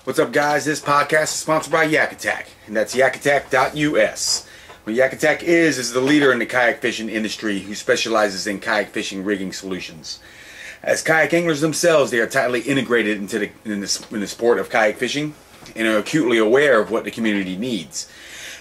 What's up, guys? This podcast is sponsored by Yak Attack, and that's yakattack.us. What Yak Attack is the leader in the kayak fishing industry who specializes in kayak fishing rigging solutions. As kayak anglers themselves, they are tightly integrated into the sport of kayak fishing and are acutely aware of what the community needs.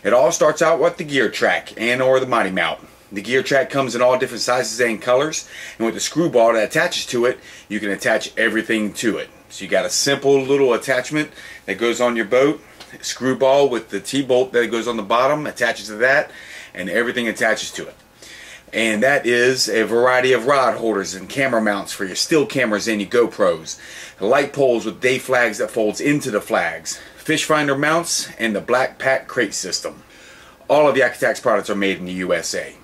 It all starts out with the gear track and or the Mighty Mount. The gear track comes in all different sizes and colors, and with the screwball that attaches to it, you can attach everything to it. So you got a simple little attachment that goes on your boat, a screwball with the T-bolt that goes on the bottom attaches to that, and everything attaches to it. And that is a variety of rod holders and camera mounts for your still cameras and your GoPros, the light poles with day flags that folds into the flags, fish finder mounts, and the black pack crate system. All of Yak Attack's products are made in the USA.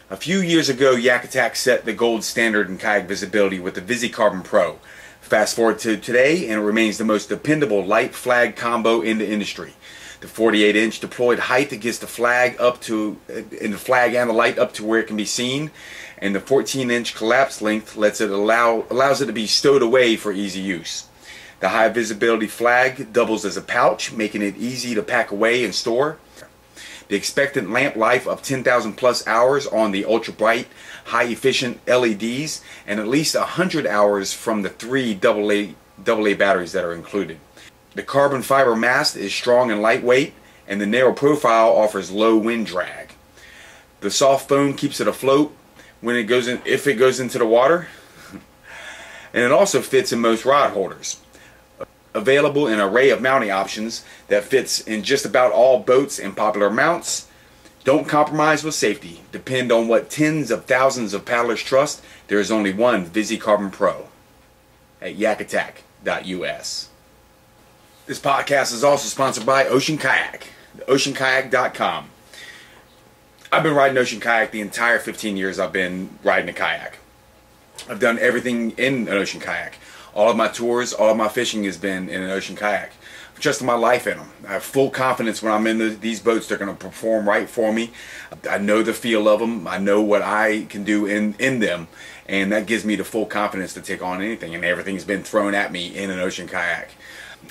A few years ago, Yak Attack set the gold standard in kayak visibility with the VisiCarbon Pro. Fast forward to today, and it remains the most dependable light flag combo in the industry. The 48-inch deployed height that gets the flag up to, and the flag and the light up to where it can be seen, and the 14-inch collapse length allows it to be stowed away for easy use. The high visibility flag doubles as a pouch, making it easy to pack away and store. The expected lamp life of 10,000 plus hours on the ultra bright, high efficient LEDs, and at least 100 hours from the 3 AA batteries that are included. The carbon fiber mast is strong and lightweight, and the narrow profile offers low wind drag. The soft foam keeps it afloat when it goes in, if it goes into the water, and it also fits in most rod holders. Available in an array of mounting options that fits in just about all boats and popular mounts. Don't compromise with safety. Depend on what tens of thousands of paddlers trust. There is only one VisiCarbon Pro at yakattack.us. This podcast is also sponsored by Ocean Kayak, oceankayak.com. I've been riding Ocean Kayak the entire 15 years I've been riding a kayak. I've done everything in an Ocean Kayak. All of my tours, all of my fishing has been in an Ocean Kayak. I've trusted my life in them. I have full confidence when I'm in these boats they're going to perform right for me. I know the feel of them. I know what I can do in them. And that gives me the full confidence to take on anything. And everything's been thrown at me in an Ocean Kayak.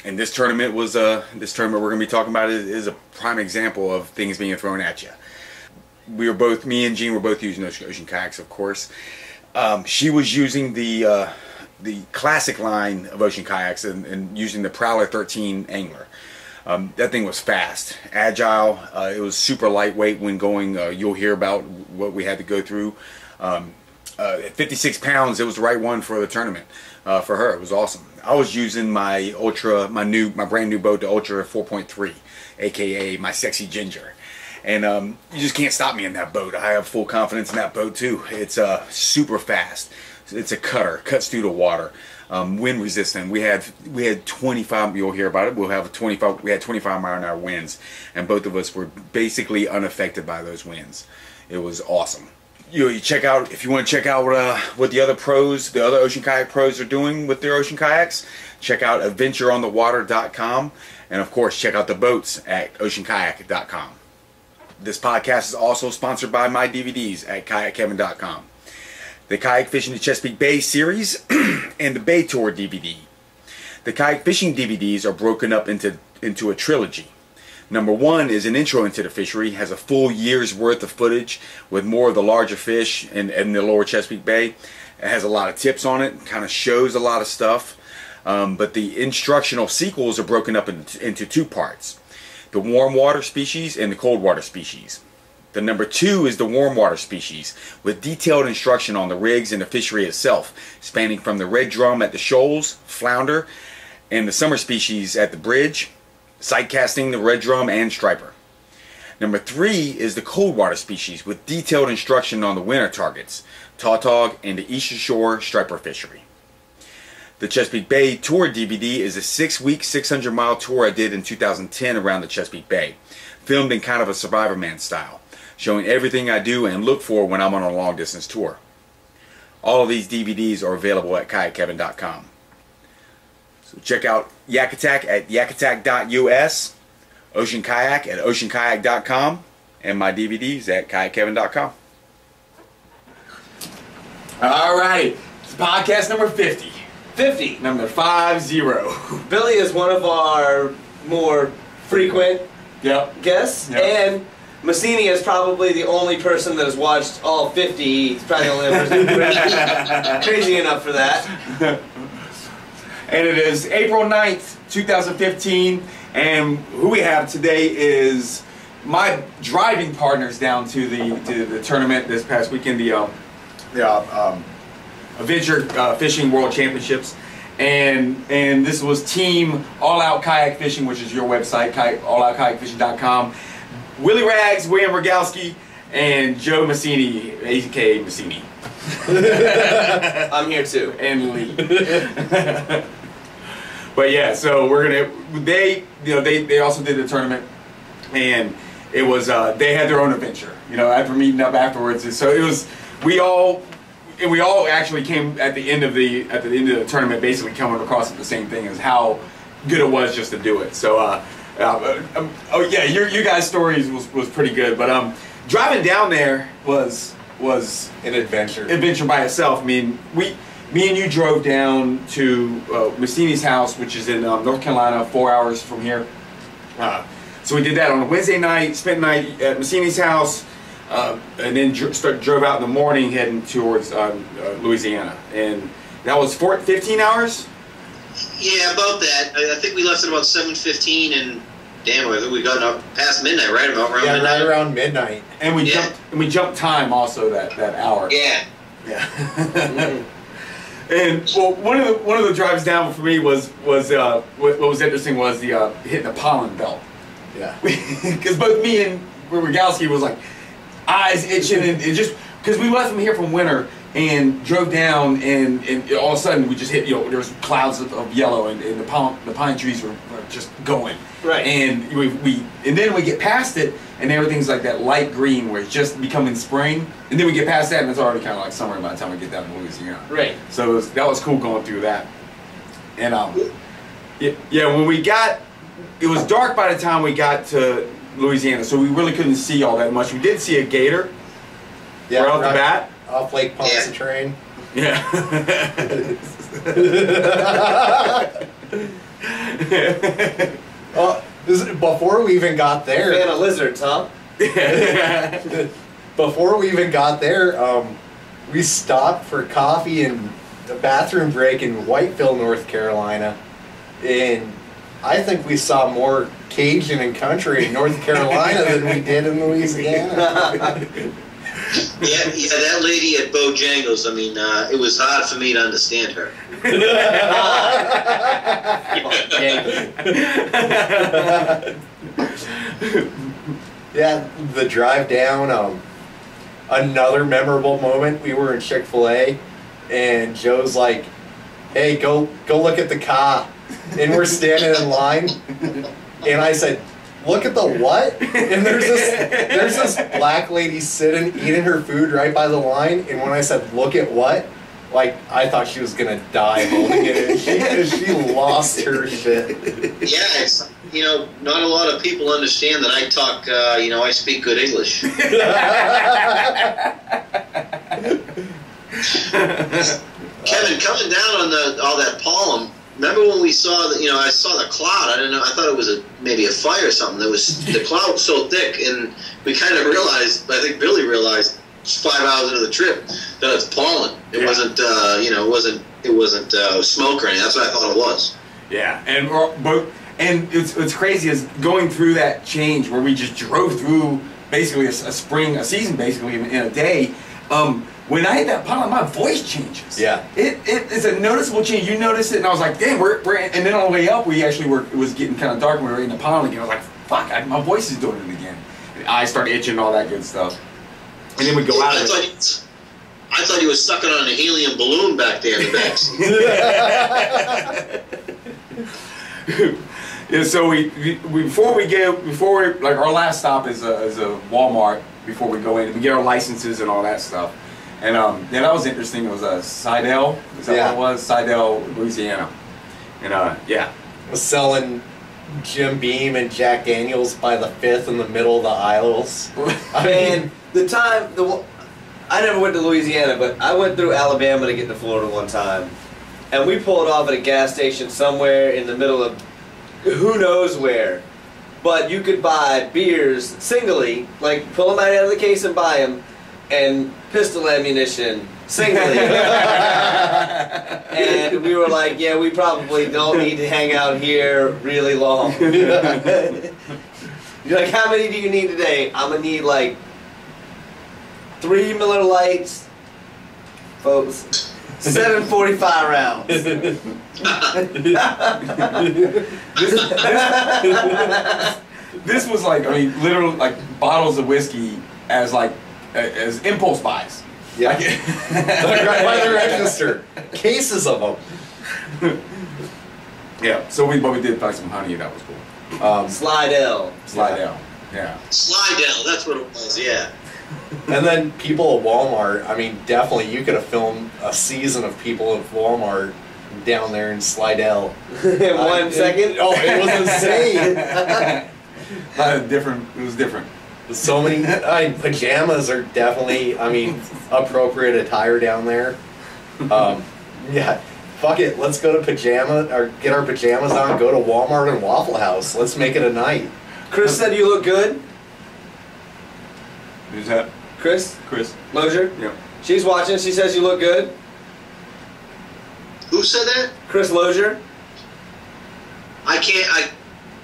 And this tournament we're going to be talking about is a prime example of things being thrown at you. Me and Jean were both using Ocean Kayaks, of course. She was using the classic line of Ocean Kayaks and using the Prowler 13 angler. That thing was fast, agile, it was super lightweight when going. You'll hear about what we had to go through. At 56 pounds, it was the right one for the tournament. For her, it was awesome. I was using my brand new boat, the Ultra 4.3, aka my Sexy Ginger. And you just can't stop me in that boat. I have full confidence in that boat too. It's super fast. It's a cutter, cuts through the water, wind resistant. We had 25. You'll hear about it. We had 25 mile-an-hour winds, and both of us were basically unaffected by those winds. It was awesome. You check out, if you want to check out what the other Ocean Kayak pros are doing with their Ocean Kayaks. Check out adventureonthewater.com, and of course check out the boats at oceankayak.com. This podcast is also sponsored by my DVDs at kayakkevin.com. The Kayak Fishing the Chesapeake Bay series and the Bay Tour DVD. The kayak fishing DVDs are broken up into a trilogy. Number 1 is an intro into the fishery, has a full year's worth of footage with more of the larger fish in the lower Chesapeake Bay. It has a lot of tips on it, kind of shows a lot of stuff. But the instructional sequels are broken up into 2 parts. The warm water species and the cold water species. The number 2 is the warm water species, with detailed instruction on the rigs and the fishery itself, spanning from the red drum at the shoals, flounder, and the summer species at the bridge, sight casting, the red drum, and striper. Number 3 is the cold water species, with detailed instruction on the winter targets, tautog, and the eastern shore striper fishery. The Chesapeake Bay Tour DVD is a 6-week, 600-mile tour I did in 2010 around the Chesapeake Bay, filmed in kind of a Survivor Man style, showing everything I do and look for when I'm on a long distance tour. All of these DVDs are available at kayakkevin.com. So check out Yak Attack at yakattack.us, Ocean Kayak at oceankayak.com, and my DVDs at kayakkevin.com. Alrighty, it's podcast number 50. 50. Number 50. Billy is one of our more frequent Yep. guests, and Macinii is probably the only person that has watched all 50. He's probably the only person crazy enough for that. And it is April 9th, 2015, and who we have today is my driving partners down to the tournament this past weekend, the Adventure Fishing World Championships, and this was Team All Out Kayak Fishing, which is your website, alloutkayakfishing.com. Willy Rags, William Ragulski, and Joe Macinii, aka Macinii. I'm here too. And Lee. But yeah, so we're gonna. They also did the tournament, and it was they had their own adventure. After meeting up afterwards, so it was we all actually came at the end of the tournament, basically coming across the same thing as how good it was just to do it. So oh yeah, you guys' stories was pretty good, but driving down there was an adventure by itself. I mean, me and you drove down to Macinii's house, which is in North Carolina, 4 hours from here. So we did that on a Wednesday night, spent the night at Macinii's house, and then drove out in the morning heading towards Louisiana. And that was 15 hours? Yeah, about that. I think we left at about 7:15, and damn, I think we got up past midnight, right? About around midnight. Right around midnight. And we jumped time also that hour. Yeah. Yeah. And well, one of the drives down for me was what was interesting was the hitting the pollen belt. Yeah. Because both me and Ragulski was like eyes itching and just because we left from here from winter and drove down and all of a sudden we just hit there was clouds of yellow and the pine trees were just going. Right. And and then we get past it and everything's like that light green where it's just becoming spring, and then we get past that and it's already kind of like summer by the time we get down to Louisiana. Right. So that was cool going through that. And yeah, when we got, it was dark by the time we got to Louisiana, so we really couldn't see all that much. We did see a gator. Yeah, right off the bat. Off Lake Pontchartrain. Yeah. Before we even got there. Fan of lizards, huh? Before we even got there, we stopped for coffee and a bathroom break in Whiteville, North Carolina, and I think we saw more Cajun and country in North Carolina than we did in Louisiana. Yeah, that lady at Bojangles, I mean, it was hard for me to understand her. Yeah, the drive down, another memorable moment, we were in Chick-fil-A, and Joe's like, hey, go look at the car. And we're standing in line, and I said, look at the what? And there's this black lady sitting, eating her food right by the line, and when I said, look at what? Like, I thought she was gonna die holding it, and she lost her shit. Yeah, it's, not a lot of people understand that I talk, I speak good English. Kevin, coming down on all that pollen, remember when we saw that? I saw the cloud. I didn't know. I thought it was maybe a fire or something. The cloud was so thick, and we kind of realized. I think Billy realized 5 hours into the trip that it's pollen. It wasn't. It wasn't smoke or anything. That's what I thought it was. Yeah, and it's crazy is going through that change where we just drove through basically a season basically in a day. When I hit that pollen, my voice changes. Yeah. It's a noticeable change. You notice it, and I was like, damn, we're and then on the way up, we actually it was getting kind of dark, and we were in the pollen again. I was like, fuck, my voice is doing it again. And eyes started itching and all that good stuff. And then we go out of it. I thought he was sucking on a helium balloon back there in the backseat. Yeah, so before our last stop is a Walmart before we go in, we get our licenses and all that stuff. And that was interesting. It was Seidel. Is that what it was? Seidel, Louisiana. And yeah. Was selling Jim Beam and Jack Daniels by the 5th in the middle of the aisles. Man, I never went to Louisiana, but I went through Alabama to get to Florida one time. and we pulled off at a gas station somewhere in the middle of who knows where. But you could buy beers singly, like pull them out of the case and buy them, and pistol ammunition singly. And we were like, yeah, we probably don't need to hang out here really long. You're like, how many do you need today? I'm going to need like 3 Miller Lights, folks. 745 rounds. This was like, I mean, literally like bottles of whiskey as impulse buys. Yeah. Right by the register. Cases of them. Yeah. So we did buy some honey. That was cool. Slidell. Yeah. Slidell, that's what it was, yeah. And then people at Walmart, I mean, definitely you could have filmed a season of people at Walmart down there in Slidell. In 1 second? It was insane. It was different. So many, pajamas are definitely, appropriate attire down there. Yeah, fuck it, let's go to get our pajamas on, go to Walmart and Waffle House. Let's make it a night. Chris said you look good. Who's that? Chris Lozier? Yep. She's watching, she says you look good. Who said that? Chris Lozier.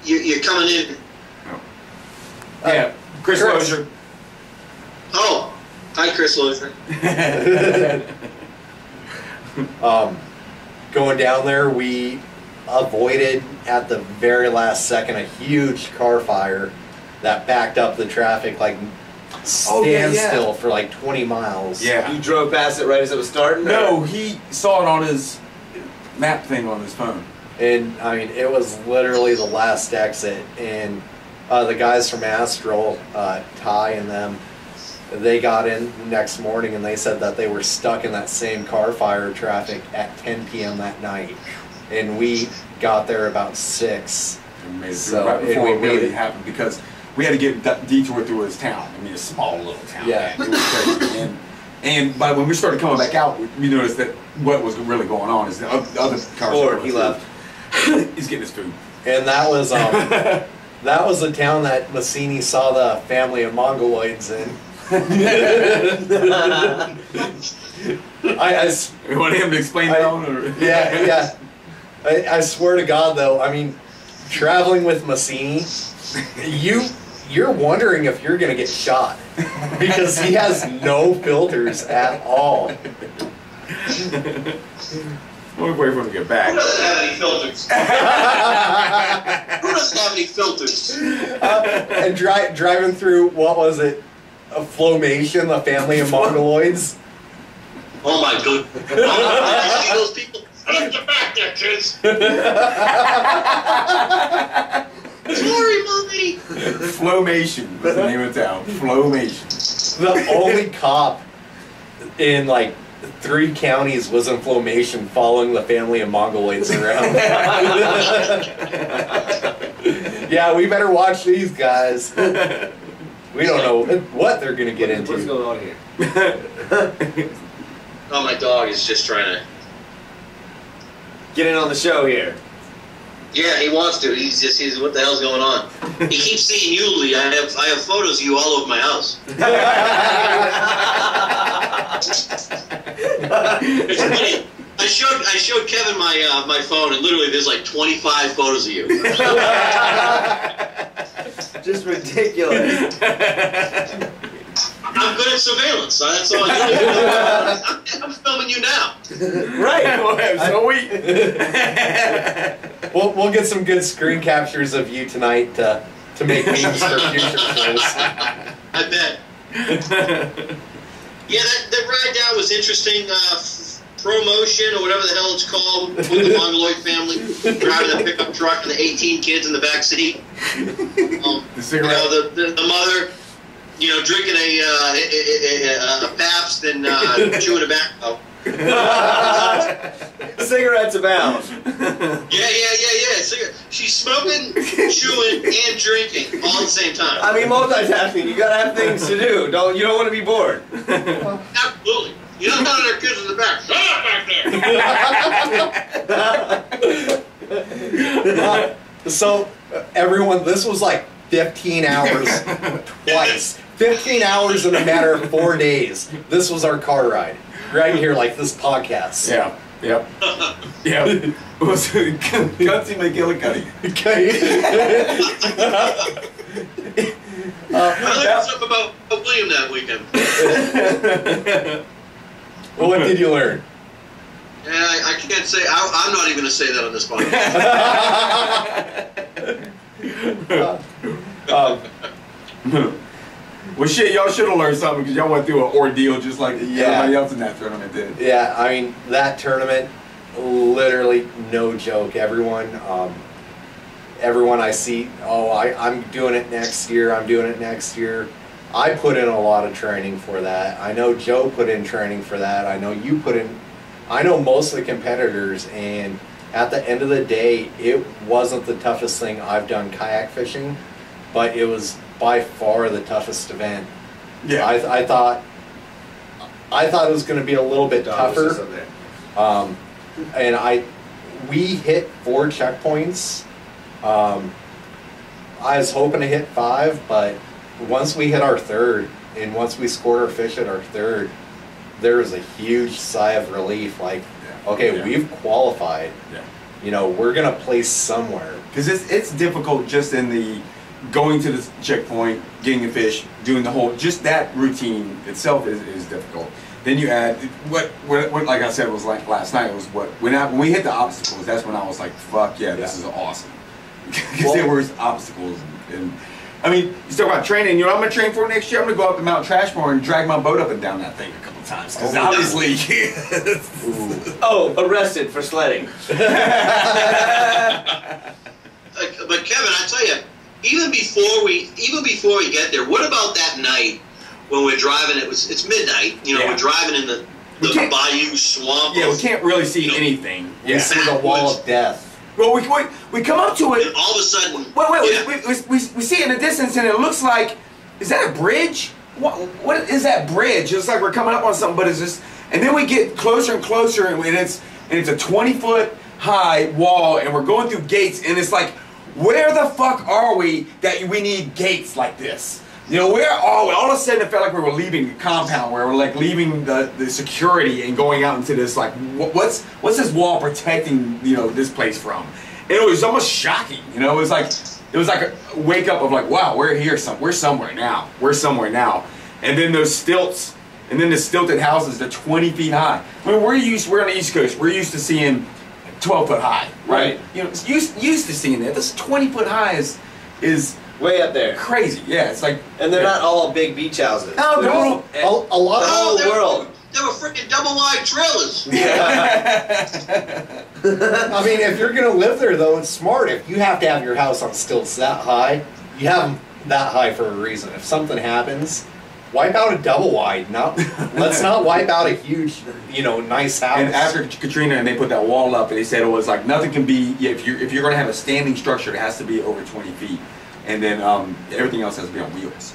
You're coming in. Yeah, Chris Lozier. Oh, hi, Chris Lozier. Going down there, we avoided at the very last second a huge car fire that backed up the traffic standstill for like 20 miles. Yeah. You drove past it right as it was starting? No, he saw it on his map thing on his phone. And it was literally the last exit, and the guys from Astral, Ty and them, they got in the next morning and they said that they were stuck in that same car fire traffic at 10 p.m. that night. And we got there about 6. And made it through right before it really happened, because we had to get detour through his town. A small little town. Yeah. Man. It was crazy. And by when we started coming back out, we noticed that what was really going on is the other cars. He left. He's getting his food. And that was that was the town that Macinii saw the family of Mongoloids in. We want him to explain that one? Or? Yeah. I swear to God, though, traveling with Macinii, you're wondering if you're going to get shot. Because he has no filters at all. We'll wait for him to get back. Who doesn't have any filters? Who doesn't have any filters? And driving through, what was it? A Flowmation, the family of Mongoloids. Oh my God. You see those people? Get back there, kids. Sorry, Mommy. Flowmation was the name of the town. Flowmation. The only cop in 3 counties was in Flowmation following the family of Mongoloids around. Yeah, we better watch these guys. We don't know what they're going to get into. What's going on here? Oh, my dog is just trying to get in on the show here. Yeah, he wants to. He's what the hell's going on? He keeps seeing you, Lee. I have photos of you all over my house. It's funny. I showed Kevin my phone, and literally there's 25 photos of you. Just ridiculous. I'm good at surveillance. That's all I do. I'm filming you now. Right. So We'll get some good screen captures of you tonight to make memes for future shows. I bet. Yeah, that ride down was interesting. Promotion, or whatever the hell it's called, with the Mongoloid family driving the pickup truck and the 18 kids in the back seat. The cigarette. The mother, drinking a Pabst and chewing tobacco. Cigarettes abound. Yeah. She's smoking, chewing, and drinking all at the same time. Multitasking. You gotta have things to do. You don't want to be bored. Absolutely. You don't know their kids in the back. Shut up back there! So, everyone, this was like 15 hours twice. 15 hours in a matter of 4 days. This was our car ride. Right here, like this podcast. Yeah. Yep. Yeah. It was Gutsy McGillicuddy. Okay. I learned something about William that weekend. Well, what did you learn? Yeah, I can't say. I'm not even going to say that on this podcast. Well, shit, y'all should have learned something because y'all went through an ordeal just like everybody else in that tournament did. Yeah, I mean, that tournament, literally no joke. Everyone I see, I'm doing it next year, I'm doing it next year. I put in a lot of training for that. I know Joe put in training for that. I know you put in, I know most of the competitors, and at the end of the day, it wasn't the toughest thing I've done kayak fishing, but it was by far the toughest event. Yeah. I thought it was going to be a little bit tougher. And we hit 4 checkpoints. I was hoping to hit 5, but once we hit our 3rd, and once we scored our fish at our 3rd, there was a huge sigh of relief. Like, okay, we've qualified. Yeah. You know, we're gonna place somewhere. Because it's difficult just in the going to the checkpoint, getting a fish, doing the whole, just that routine itself is difficult. Then you add what like I said was like last night was when we hit the obstacles, that's when I was like, fuck yeah, this is awesome. Because there were obstacles and I mean, you talk about training. You know, I'm gonna train for next year. I'm gonna go up to Mount Trashmore and drag my boat up and down that thing a couple times. Because obviously, arrested for sledding. But Kevin, I tell you, even before we get there, what about that night when we're driving? It's midnight. You know, we're driving in the bayou swamp. Yeah, we can't really see anything. We see the wall of death. Well, we come up to it. And all of a sudden, we see it in the distance, and it looks like, is that a bridge? What is that bridge? It's like we're coming up on something, but it's just. And then we get closer and closer, and it's a 20-foot high wall, and we're going through gates, and it's like, where the fuck are we that we need gates like this? You know, where are we? All of a sudden, it felt like we were leaving the compound, where we're like leaving the security and going out into this, like, what's this wall protecting, you know, this place from? And it was almost shocking, you know. It was like a wake up of like, wow, we're here, we're somewhere now. We're somewhere now. And then those stilts, and then the stilted houses, they're 20 feet high. I mean, we're on the East Coast. We're used to seeing 12-foot high, right? You know, used to seeing that. This 20-foot high is way up there. Crazy, yeah. It's like, and they're not all big beach houses. No, they're all a lot of the whole world. They were freaking double wide trailers. Yeah. I mean, if you're gonna live there, though, it's smart. If you have to have your house on stilts that high, you have them that high for a reason. If something happens, wipe out a double wide. Let's not wipe out a huge, you know, nice house. And after Katrina, and they put that wall up, and they said it was like nothing can be. If you're going to have a standing structure, it has to be over 20 feet, and then everything else has to be on wheels,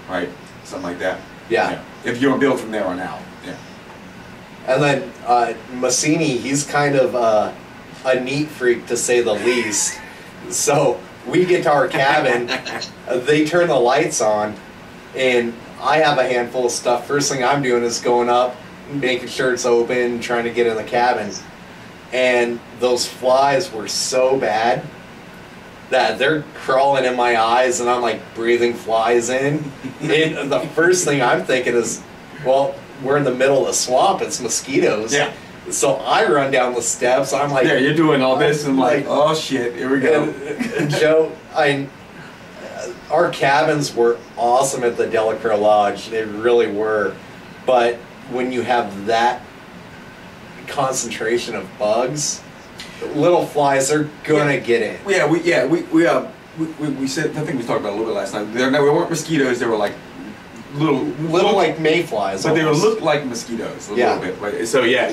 right? Something like that. Yeah. If you're built from there on out. Yeah. And then Macinii, he's kind of a neat freak to say the least. So we get to our cabin, they turn the lights on, and I have a handful of stuff. First thing I'm doing is going up, making sure it's open, trying to get in the cabin. And those flies were so bad that they're crawling in my eyes, and I'm like breathing flies in. And the first thing I'm thinking is, well, we're in the middle of the swamp, it's mosquitoes. Yeah. So I run down the steps, I'm like... Yeah, you're doing all this, and like, oh shit, here we go. And Joe, our cabins were awesome at the Delacroix Lodge, they really were. But when you have that concentration of bugs, little flies are gonna get in. Yeah, we said, I think we talked about it a little bit last night. They weren't mosquitoes, they were like little like mayflies, but almost. They looked like mosquitoes a little bit. Right? So yeah.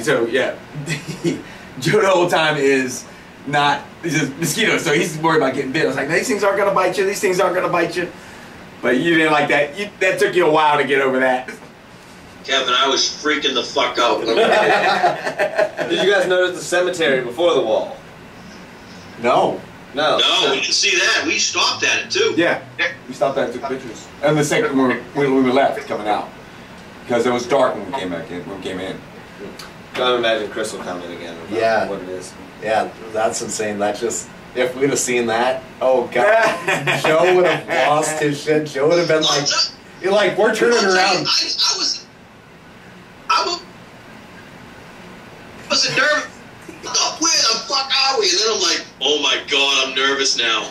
Joe the whole time is not, it's just mosquitoes, so he's worried about getting bit. I was like, these things aren't gonna bite you, these things aren't gonna bite you. But you didn't like that. That took you a while to get over that. Kevin, I was freaking the fuck out. Did you guys notice the cemetery before the wall? No. No. No, we didn't see that. We stopped at it too. Yeah, we stopped there and took pictures. And the second when we left coming out, because it was dark when we came back in. When we came in. Can't imagine Chris will comment again. About Yeah. What it is. Yeah, that's insane. That just, if we'd have seen that, oh god, Joe would have lost his shit. Joe would have been like, you're like, we're turning around. I was nervous. Oh, where the fuck are we? And then I'm like, oh my god, I'm nervous now.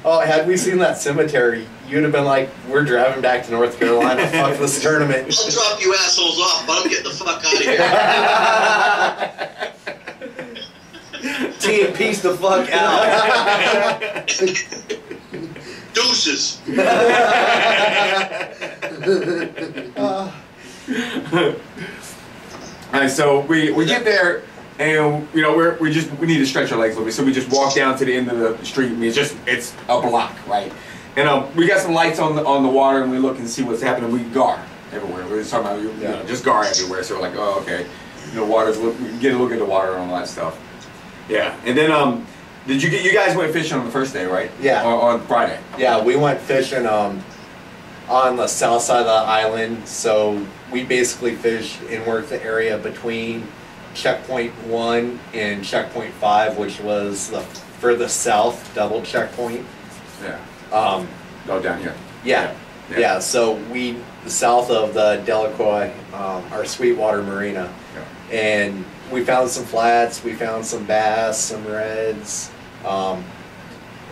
Oh, had we seen that cemetery, you'd have been like, we're driving back to North Carolina. Fuck this tournament. I'll drop you assholes off, but I'm getting the fuck out of here. T and peace the fuck out. Deuces. And so we get there, and you know we need to stretch our legs a little bit, so we just walk down to the end of the street. I mean, it's a block, right? And we got some lights on the water, and we look and see what's happening. We gar everywhere. We're just talking about you know, just gar everywhere. So we're like, oh okay, you know, water's we get a look at the water and all that stuff. Yeah, and then you guys went fishing on the first day, right? Yeah. On Friday. Yeah, we went fishing on the south side of the island, so we basically fished and worked the area between checkpoint 1 and checkpoint 5, which was the furthest south double checkpoint. Yeah. Oh, down here. Yeah. So south of the Delacroix, our Sweetwater Marina, and we found some flats, we found some bass, some reds.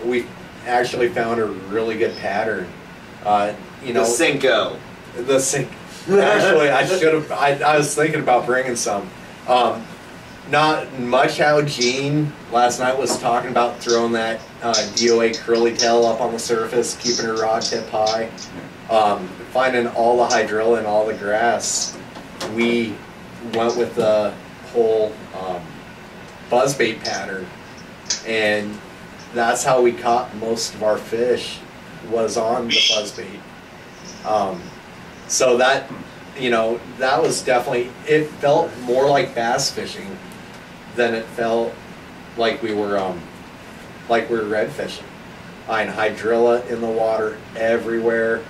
We actually found a really good pattern. You know, The Cinco. The sink. Actually, I should have. I was thinking about bringing some. Not much how Gene last night was talking about throwing that DOA curly tail up on the surface, keeping her rod tip high, finding all the hydrilla and all the grass. We went with the whole buzzbait pattern, and that's how we caught most of our fish, was on the buzzbait. So that, you know, that was definitely, it felt more like bass fishing than it felt like we were red fishing. And hydrilla in the water everywhere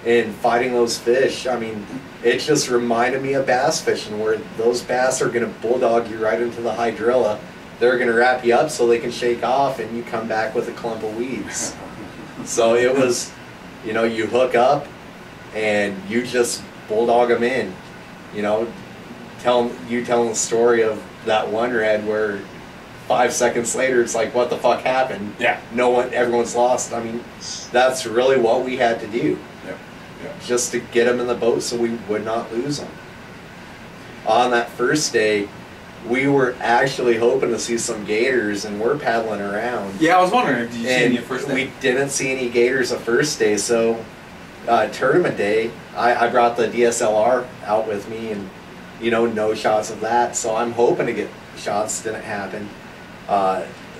and fighting those fish. I mean, it just reminded me of bass fishing, where those bass are going to bulldog you right into the hydrilla. They're going to wrap you up so they can shake off, and you come back with a clump of weeds. So it was, you know, you hook up and you just bulldog them in. You know, telling the story of that one red where 5 seconds later it's like, what the fuck happened? Yeah. Everyone's lost. I mean, that's really what we had to do. Yeah. Just to get them in the boat so we would not lose them. On that first day, we were actually hoping to see some gators, and we're paddling around. Yeah, I was wondering, did you see any first day? We didn't see any gators the first day, so tournament day, I brought the DSLR out with me, and you know, no shots of that, so I'm hoping to get shots. Didn't happen.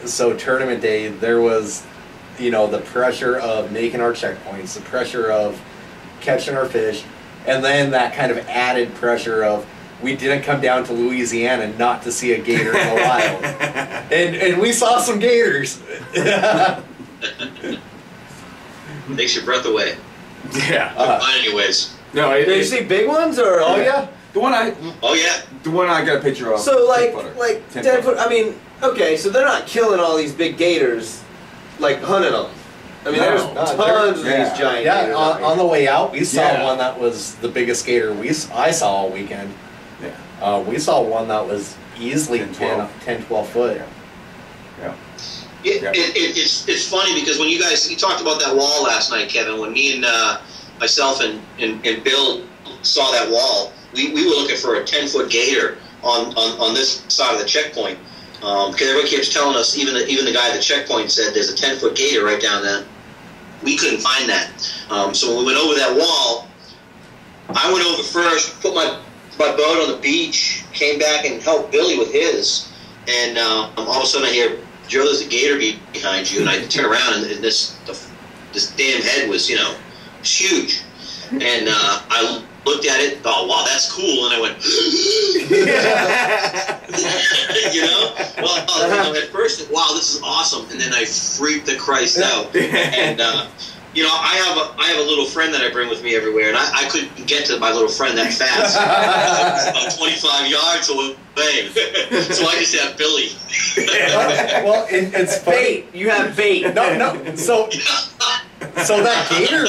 So tournament day, there was, you know, the pressure of making our checkpoints, the pressure of catching our fish, and then that kind of added pressure of, we didn't come down to Louisiana not to see a gator in the wild. And we saw some gators. Takes your breath away. Yeah. Mine anyways. No, Did you see big ones or? Oh yeah. The one I got a picture of. So like 10 10 foot. I mean, okay, so they're not killing all these big gators, like hunting them. I mean, there's tons of these giant gators. Yeah, on the way out, we saw one that was the biggest gator I saw all weekend. Yeah. We saw one that was easily 10, 12 foot. Yeah. It's funny because when you talked about that wall last night, Kevin, when me and myself and Bill saw that wall, we were looking for a 10-foot gator on this side of the checkpoint. Because everybody keeps telling us, even the guy at the checkpoint said there's a 10-foot gator right down there. We couldn't find that. So when we went over that wall, I went over first, put my boat on the beach, came back and helped Billy with his, and all of a sudden I hear, Joe, there's a gator behind you, and I turn around and this damn head was, you know, huge. and I looked at it. Oh wow, that's cool, and I went, you know. Well, at first, wow, this is awesome, and then I freaked the Christ out, and. You know, I have a little friend that I bring with me everywhere, and I couldn't get to my little friend that fast. About 25 yards away. So I just have Billy. Well, it's funny. Bait. You have bait. No. So that gator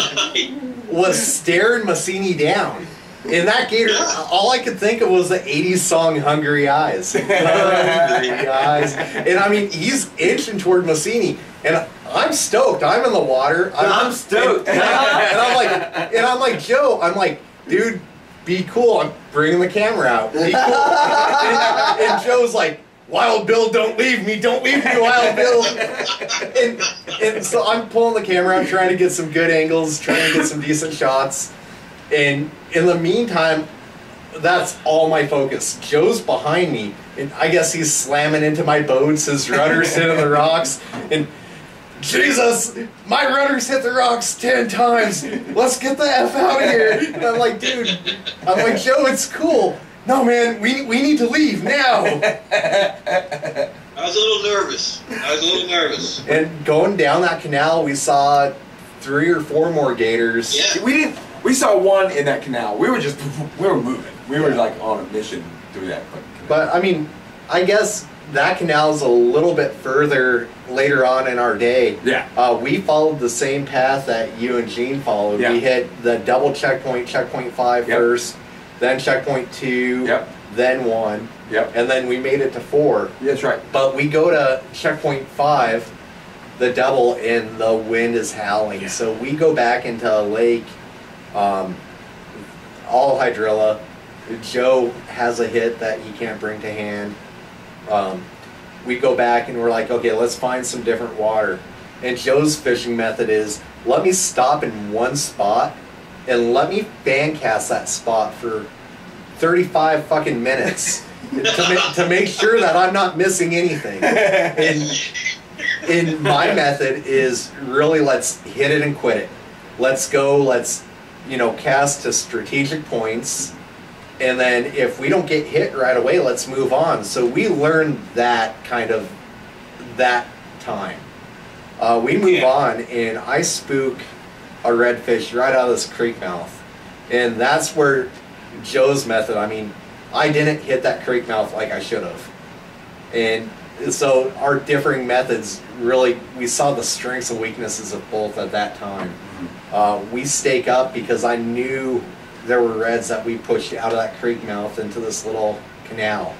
was staring Macinii down. And that gator, all I could think of was the 80s song Hungry Eyes. Hungry Eyes. And I mean, he's inching toward Macinii. And I'm stoked. I'm in the water. I'm stoked. And I'm like, Joe, I'm like, dude, be cool. I'm bringing the camera out. Be cool. And Joe's like, Wild Bill, don't leave me. Don't leave me, Wild Bill. And so I'm pulling the camera out, trying to get some good angles, trying to get some decent shots. And in the meantime, that's all my focus. Joe's behind me, and I guess he's slamming into my boats. His rudder's hitting the rocks, and Jesus, my rudder's hit the rocks 10 times. Let's get the F out of here. And I'm like, dude, Joe, it's cool. No, man, we need to leave now. I was a little nervous. And going down that canal, we saw 3 or 4 more gators. Yeah. We saw one in that canal. We were moving. We were like on a mission through that canal. But I mean, I guess that canal's a little bit further later on in our day. Yeah. We followed the same path that you and Gene followed. Yeah. We hit the double checkpoint 5 first, then checkpoint 2, then 1, and then we made it to 4. That's right. But we go to checkpoint 5, the double, and the wind is howling. Yeah. So we go back into a lake, all hydrilla. Joe has a hit that he can't bring to hand. We go back and we're like, okay, let's find some different water. And Joe's fishing method is, let me stop in one spot and let me fan cast that spot for 35 fucking minutes to make sure that I'm not missing anything. And my method is really, let's hit it and quit it. Let's go, let's, cast to strategic points. And then if we don't get hit right away, let's move on. So we learned that that time. We move on, and I spook a redfish right out of this creek mouth. And that's where Joe's method, I mean, I didn't hit that creek mouth like I should have. And so our differing methods, really, we saw the strengths and weaknesses of both at that time. We stake up because I knew there were reds that we pushed out of that creek mouth into this little canal.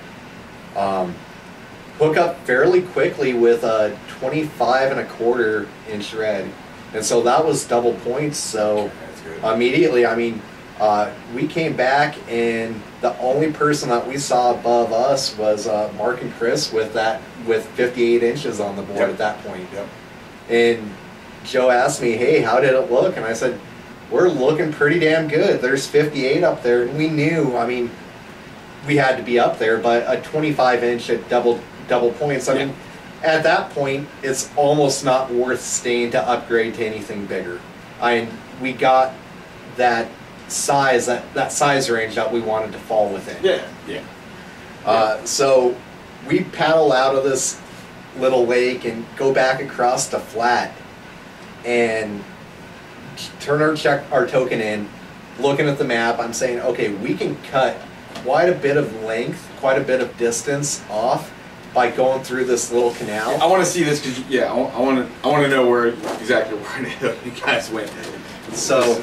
Hook up fairly quickly with a 25 1/4-inch red, and so that was double points. So immediately, I mean, we came back, and the only person that we saw above us was Mark and Chris with 58 inches on the board at that point. And Joe asked me, "Hey, how did it look?" And I said, "We're looking pretty damn good. There's 58 up there." And we knew, I mean, we had to be up there, but a 25-inch at double points, I mean, at that point, it's almost not worth staying to upgrade to anything bigger. We got that size, that size range that we wanted to fall within. So we paddle out of this little lake and go back across the flat and turn our token in, looking at the map. I'm saying, okay, we can cut quite a bit of length, quite a bit of distance off by going through this little canal. I want to see this because I want to know exactly where you guys went. So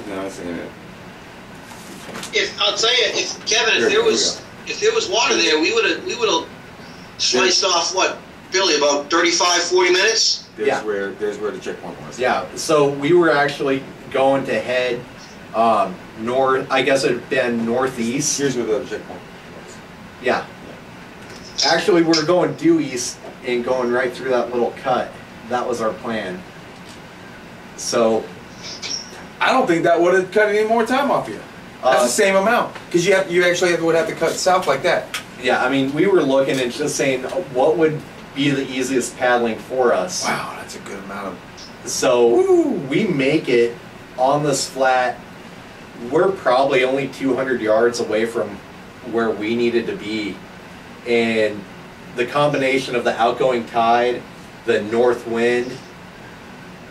I'll tell you, Kevin, if there was water there, we would have sliced off what, Billy, about 35, 40 minutes. There's where the checkpoint was. Yeah. So we were actually going to head north. I guess it had been northeast. Here's where the checkpoint was. Yeah. Actually, we were going due east and going right through that little cut. That was our plan. So I don't think that would have cut any more time off you. That's the same amount because you actually would have to cut south like that. Yeah, I mean, we were looking and just saying what would be the easiest paddling for us. Wow, that's a good amount of. So we make it on this flat we're probably only 200 yards away from where we needed to be. And the combination of the outgoing tide, the north wind,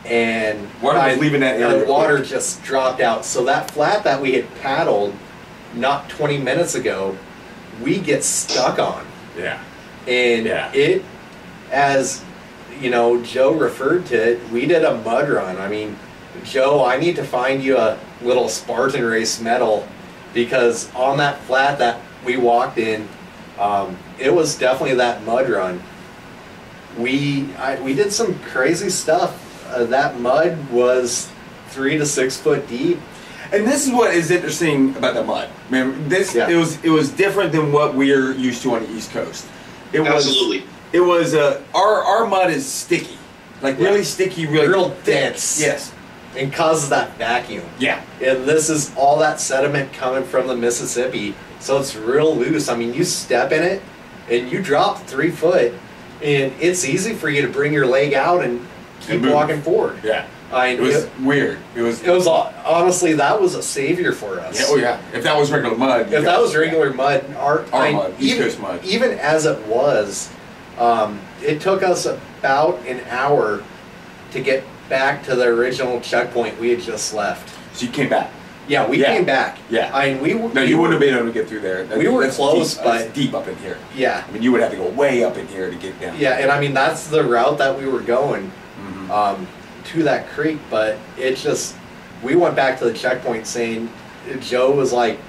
and water was leaving that area. The water just dropped out. So that flat that we had paddled not 20 minutes ago, we get stuck on. Yeah. And it, as you know, Joe referred to it, we did a mud run. I mean, Joe, I need to find you a little Spartan race medal, because on that flat that we walked in, it was definitely that mud run. We did some crazy stuff. That mud was 3 to 6 foot deep. And this is what is interesting about the mud. Man, it was different than what we're used to on the East Coast. Absolutely. It was our mud is sticky, like really sticky, really real thick. dense. Yes, and causes that vacuum. Yeah. And this is all that sediment coming from the Mississippi, so it's real loose. I mean, you step in it and you drop 3 foot, and it's easy for you to bring your leg out and keep walking forward. Yeah. It was weird. It was honestly, that was a savior for us. Yeah, oh yeah. If that was regular mud. If that was regular mud, our mud, East Coast mud. Even as it was, it took us about an hour to get back to the original checkpoint we had just left. So you came back? Yeah, we came back. Yeah. I mean, you wouldn't have been able to get through there. We were close, but it's deep up in here. Yeah. I mean, you would have to go way up in here to get down. Yeah, and I mean, that's the route that we were going. To that creek, but it just, we went back to the checkpoint saying, Joe was like,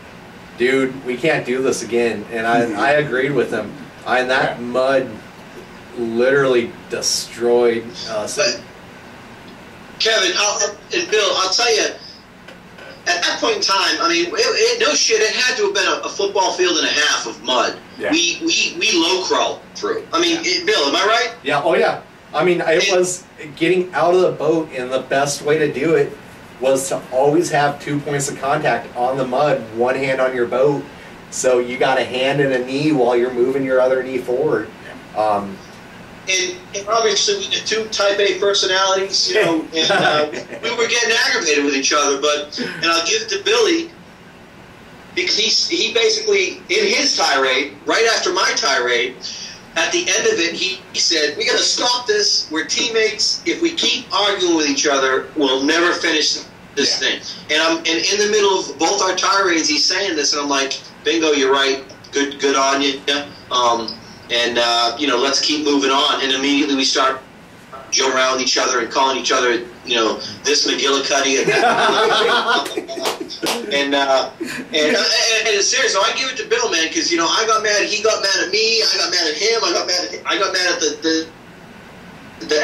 dude, we can't do this again, and I agreed with him. And that mud literally destroyed us. But Kevin and Bill, I'll tell you, at that point in time, I mean, no shit, it had to have been a football field and a half of mud. Yeah. We low crawled through. I mean, Bill, am I right? Yeah. Oh yeah. I mean, it was getting out of the boat, and the best way to do it was to always have 2 points of contact on the mud, one hand on your boat, so you got a hand and a knee while you're moving your other knee forward. And obviously we had 2 Type A personalities, you know, and we were getting aggravated with each other, and I'll give it to Billy, because he basically, in his tirade, right after my tirade, at the end of it, he said, we got to stop this. We're teammates. If we keep arguing with each other, we'll never finish this thing. And in the middle of both our tirades, he's saying this, and I'm like, bingo, you're right. Good on you. You know, let's keep moving on. And immediately we start joking around with each other and calling each other, you know, this McGillicuddy and that McGillicuddy. and it's serious. So I give it to Bill, man, because, you know, I got mad. He got mad at me. I got mad at him. I got mad at the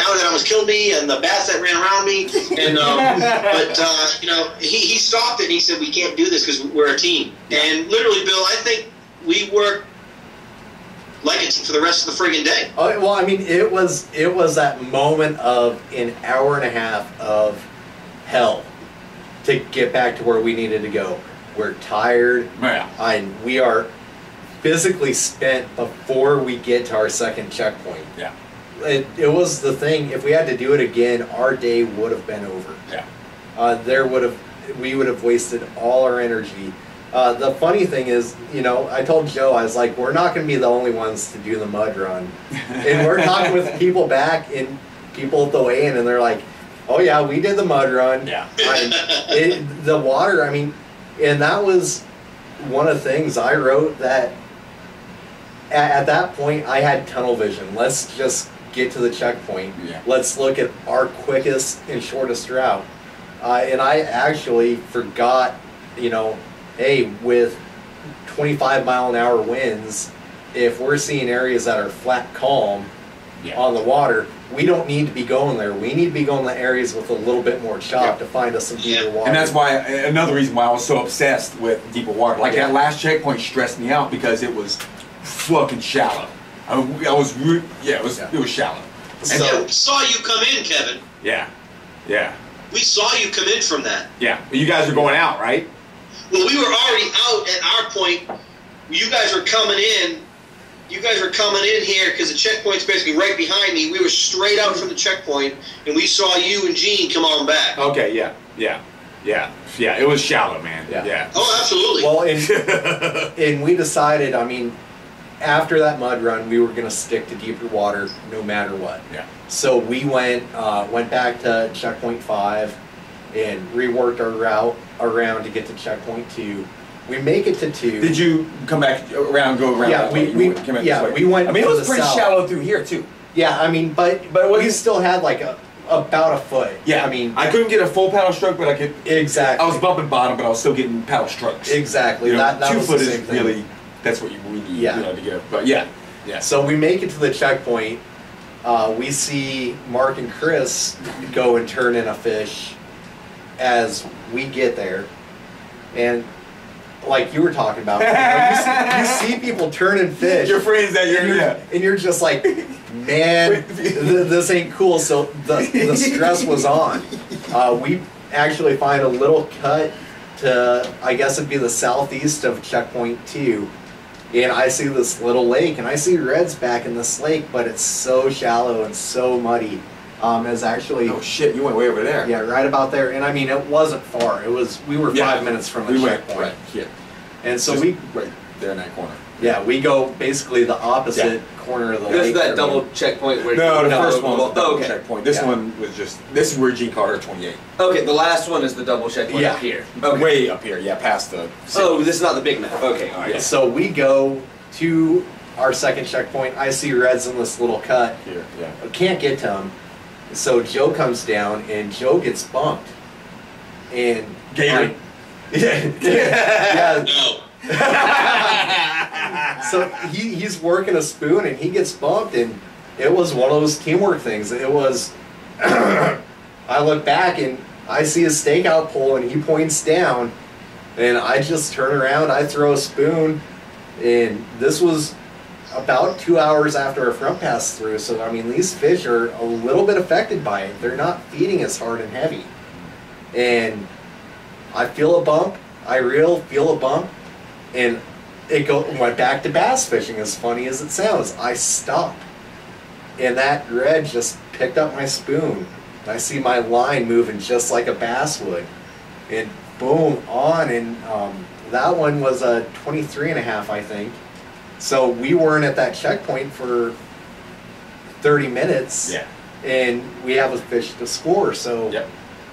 owl that almost killed me and the bats that ran around me. And you know, he stopped it and he said, we can't do this because we're a team. And literally, Bill, I think we worked like it for the rest of the friggin' day. Oh, well, I mean, it was that moment of an hour and a half of hell to get back to where we needed to go. We're tired. And we are physically spent before we get to our second checkpoint. Yeah. It was the thing. If we had to do it again, our day would have been over. Yeah. We would have wasted all our energy. The funny thing is, you know, I told Joe, I was like, we're not going to be the only ones to do the mud run. And we're talking with people back and people at the weigh-in, and they're like, oh yeah, we did the mud run. Yeah. The water, I mean, and that was one of the things I wrote, that at that point I had tunnel vision. Let's just get to the checkpoint. Yeah. Let's look at our quickest and shortest route. And I actually forgot, you know, hey, with 25-mile-an-hour winds, if we're seeing areas that are flat calm on the water, we don't need to be going there. We need to be going to areas with a little bit more chop to find us some deeper water. And that's why, another reason why I was so obsessed with deeper water. Like that last checkpoint stressed me out because it was fucking shallow. It was shallow. And we saw you come in, Kevin. Yeah. Yeah. We saw you come in from that. Yeah. But you guys are going out, right? Well, we were already out at our point. You guys were coming in. You guys were coming in here because the checkpoint's basically right behind me. We were straight out from the checkpoint, and we saw you and Gene come on back. Okay, yeah, yeah. Yeah, it was shallow, man. Yeah. Oh, absolutely. Well, and we decided, I mean, after that mud run, we were going to stick to deeper water no matter what. Yeah. So we went back to checkpoint 5 and reworked our route around to get to checkpoint 2. We make it to 2. Did you come back around, go around? Yeah, we came back this way? we went. I mean, it to was the pretty south. shallow through here too. Yeah, I mean, but we still had like about a foot. Yeah, I mean, I couldn't get a full paddle stroke, but I could. Exactly. I was bumping bottom, but I was still getting paddle strokes. Exactly. You know, that 2 was foot the is same thing. really that's what we need. Yeah. You know, to get. But yeah. So we make it to the checkpoint. We see Mark and Chris go and turn in a fish as we get there, and like you were talking about, you see people turn in fish. Your friends that and you're just like, man, this ain't cool. So the stress was on. We actually find a little cut to, I guess it'd be the southeast of checkpoint 2. And I see this little lake, and I see reds back in this lake, but it's so shallow and so muddy. It's actually... Oh shit, you went way over there. Yeah, right about there. And I mean, it wasn't far. We were 5 minutes from the checkpoint. Right here. And so right there in that corner. Yeah, we go basically the opposite corner of the lake. This is that double checkpoint where No, the first one was the double okay. checkpoint. This one was just, this is where Gene Carter 28. Okay, the last one is the double checkpoint up here. Okay. Way up here, past the... Oh, this is not the big map. Okay, all right. Yeah. So we go to our second checkpoint. I see reds in this little cut. Here, yeah. I can't get to them. So Joe comes down, and Joe gets bumped. And... Gator. Yeah. No. So he's working a spoon, and he gets bumped, and it was one of those teamwork things. It was... I look back, and I see a stakeout pole, and he points down, and I just turn around, I throw a spoon, and this was about 2 hours after our front pass through, so I mean, these fish are a little bit affected by it. They're not feeding as hard and heavy. And I feel a bump, feel a bump, and it went back to bass fishing, as funny as it sounds. I stop, and that red just picked up my spoon. I see my line moving just like a bass would, and boom, on, and that one was a 23.5, I think. So we weren't at that checkpoint for 30 minutes, and we have a fish to score. So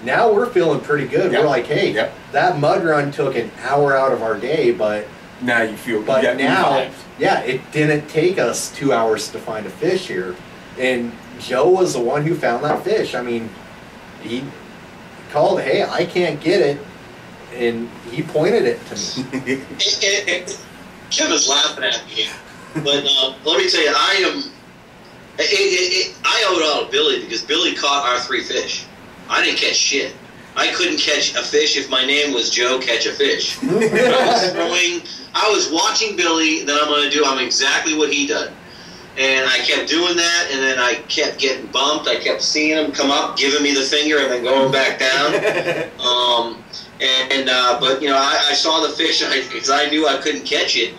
now we're feeling pretty good. We're like, hey, that mud run took an hour out of our day, but now you feel. But now, it didn't take us 2 hours to find a fish here, and Joe was the one who found that fish. I mean, he called, hey, I can't get it, and he pointed it to me. Kevin's laughing at me, but let me tell you, I owe it all to Billy, because Billy caught our 3 fish. I didn't catch shit. I couldn't catch a fish if my name was Joe Catch a Fish. I was watching Billy, then I'm exactly what he done. And I kept doing that, and then I kept getting bumped. I kept seeing him come up, giving me the finger, and then going back down. But you know, I saw the fish because I knew I couldn't catch it.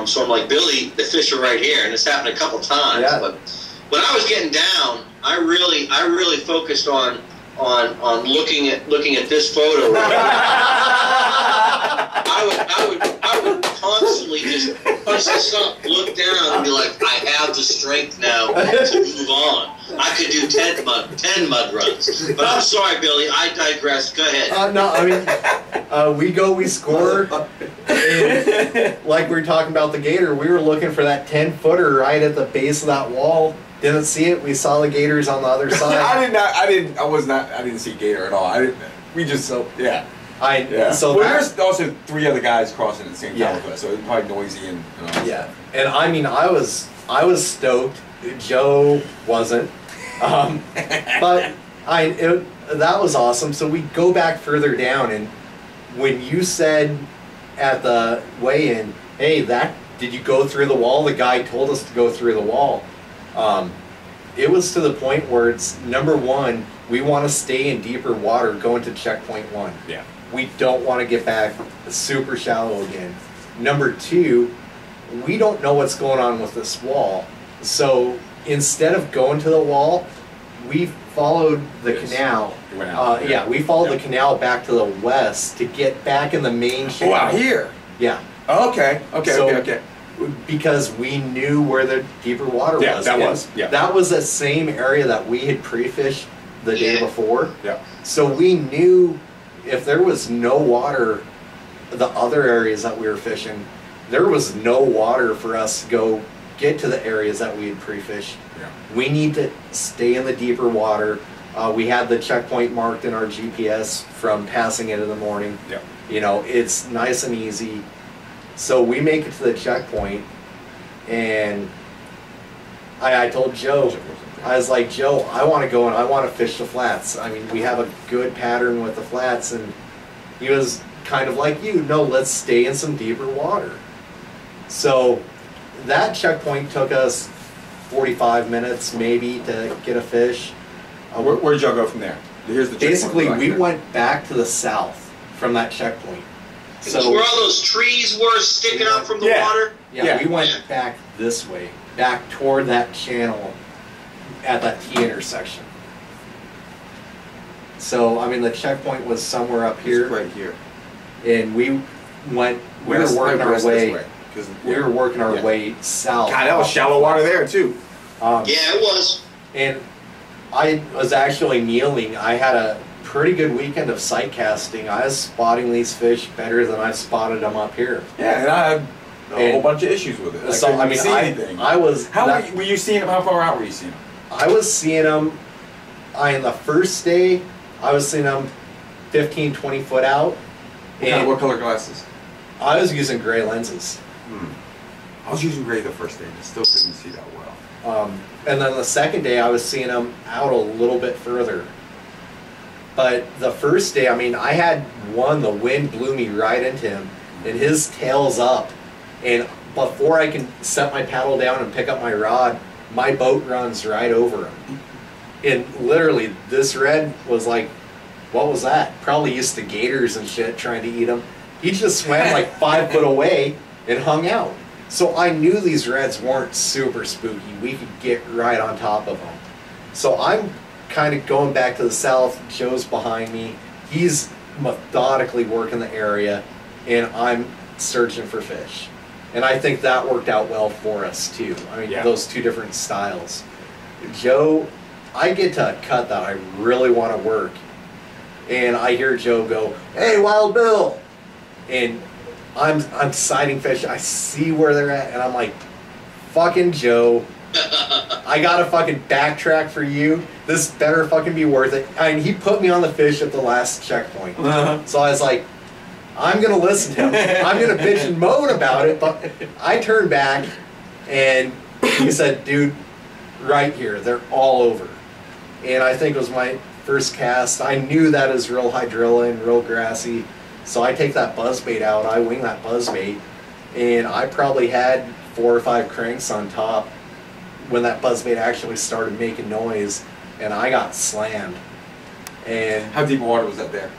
So I'm like, Billy, the fish are right here, and this happened a couple times. Yeah. But when I was getting down, I really focused on looking at this photo. I would constantly just punch this up, look down, and be like, I have the strength now to move on. I could do 10 mud runs. But I'm sorry, Billy, I digress. Go ahead. No, I mean, we score. And like we were talking about the gator, we were looking for that 10-footer right at the base of that wall. Didn't see it. We saw the gators on the other side. I didn't see gator at all. So there's also 3 other guys crossing at the same time with us, so it was probably noisy and all. Yeah, and I mean, I was stoked. Joe wasn't, but that was awesome. So we go back further down, and when you said at the weigh-in, hey, did you go through the wall? The guy told us to go through the wall. It was to the point where it's, number one, we want to stay in deeper water going to checkpoint 1. Yeah. We don't want to get back super shallow again. Number 2, we don't know what's going on with this wall. So instead of going to the wall, we followed the canal. It went out. Yeah, we followed the canal back to the west to get back in the main channel. Oh, out here. Yeah. Oh, okay. Okay. Because we knew where the deeper water was. Yeah. That was the same area that we had pre-fished the day before. Yeah. So we knew if there was no water, the other areas that we were fishing, there was no water for us to go get to the areas that we had pre-fished. Yeah. We need to stay in the deeper water. We had the checkpoint marked in our GPS from passing it in the morning. Yeah. You know, it's nice and easy. So we make it to the checkpoint, and I told Joe, I was like, Joe, I want to go and I want to fish the flats. I mean, we have a good pattern with the flats, and he was kind of like you, no, let's stay in some deeper water. So that checkpoint took us 45 minutes maybe to get a fish. Where'd y'all go from there? Here's the Basically, right we here. went back to the south from that checkpoint. So where all those trees were sticking up from the water? Yeah, we went back this way, back toward that channel at that T intersection. So, I mean, the checkpoint was somewhere up here. Right here. And we were working our way. We were working our way south. God, that was shallow water there too. Yeah, it was. And I was actually kneeling. I had a pretty good weekend of sight casting. I was spotting these fish better than I spotted them up here. Yeah, and I had a whole bunch of issues with it. So I mean, I was. Were you seeing them? How far out were you seeing them? I was seeing them. On the first day, I was seeing them 15, 20 foot out. What color glasses? I was using gray lenses. I was using gray the first day, and still couldn't see that well. And then the second day, I was seeing them out a little bit further. But the first day, I mean, I had one, the wind blew me right into him, and his tail's up. And before I can set my paddle down and pick up my rod, my boat runs right over him. And literally, this red was like, what was that? Probably used to gators and shit trying to eat him. He just swam like 5 foot away and hung out. So I knew these reds weren't super spooky. We could get right on top of them. So I'm kind of going back to the south. Joe's behind me. He's methodically working the area, and I'm searching for fish. And I think that worked out well for us too. I mean, those two different styles. Joe, I get to a cut that I really want to work, and I hear Joe go, "Hey, Wild Bill," and I'm sighting fish. I see where they're at, and I'm like, "Fucking Joe, I gotta fucking backtrack for you. This better fucking be worth it." And he put me on the fish at the last checkpoint. So I was like, I'm gonna listen to him. I'm gonna bitch and moan about it. But I turned back, and he said, "Dude, right here, they're all over." And I think it was my first cast. I knew that is real hydrilla, real grassy. So I take that buzzbait out, I wing that buzzbait, and I probably had 4 or 5 cranks on top when that buzzbait actually started making noise, and I got slammed. And how deep water was that there?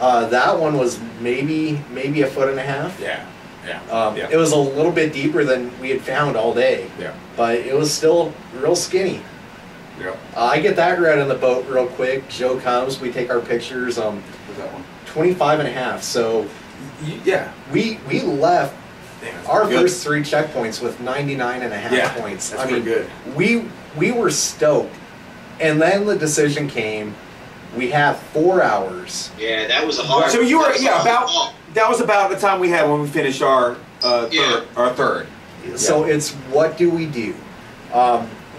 That one was maybe 1.5 foot. Yeah. It was a little bit deeper than we had found all day. Yeah. But it was still real skinny. Yeah. I get that red in the boat real quick. Joe comes, we take our pictures. What's that one? 25.5. So yeah, we left our good. first 3 checkpoints with 99.5 points. That's pretty good. We were stoked, and then the decision came. We have 4 hours. Yeah, that was a hard. So you were that was about the time we had when we finished our third. So it's what do we do?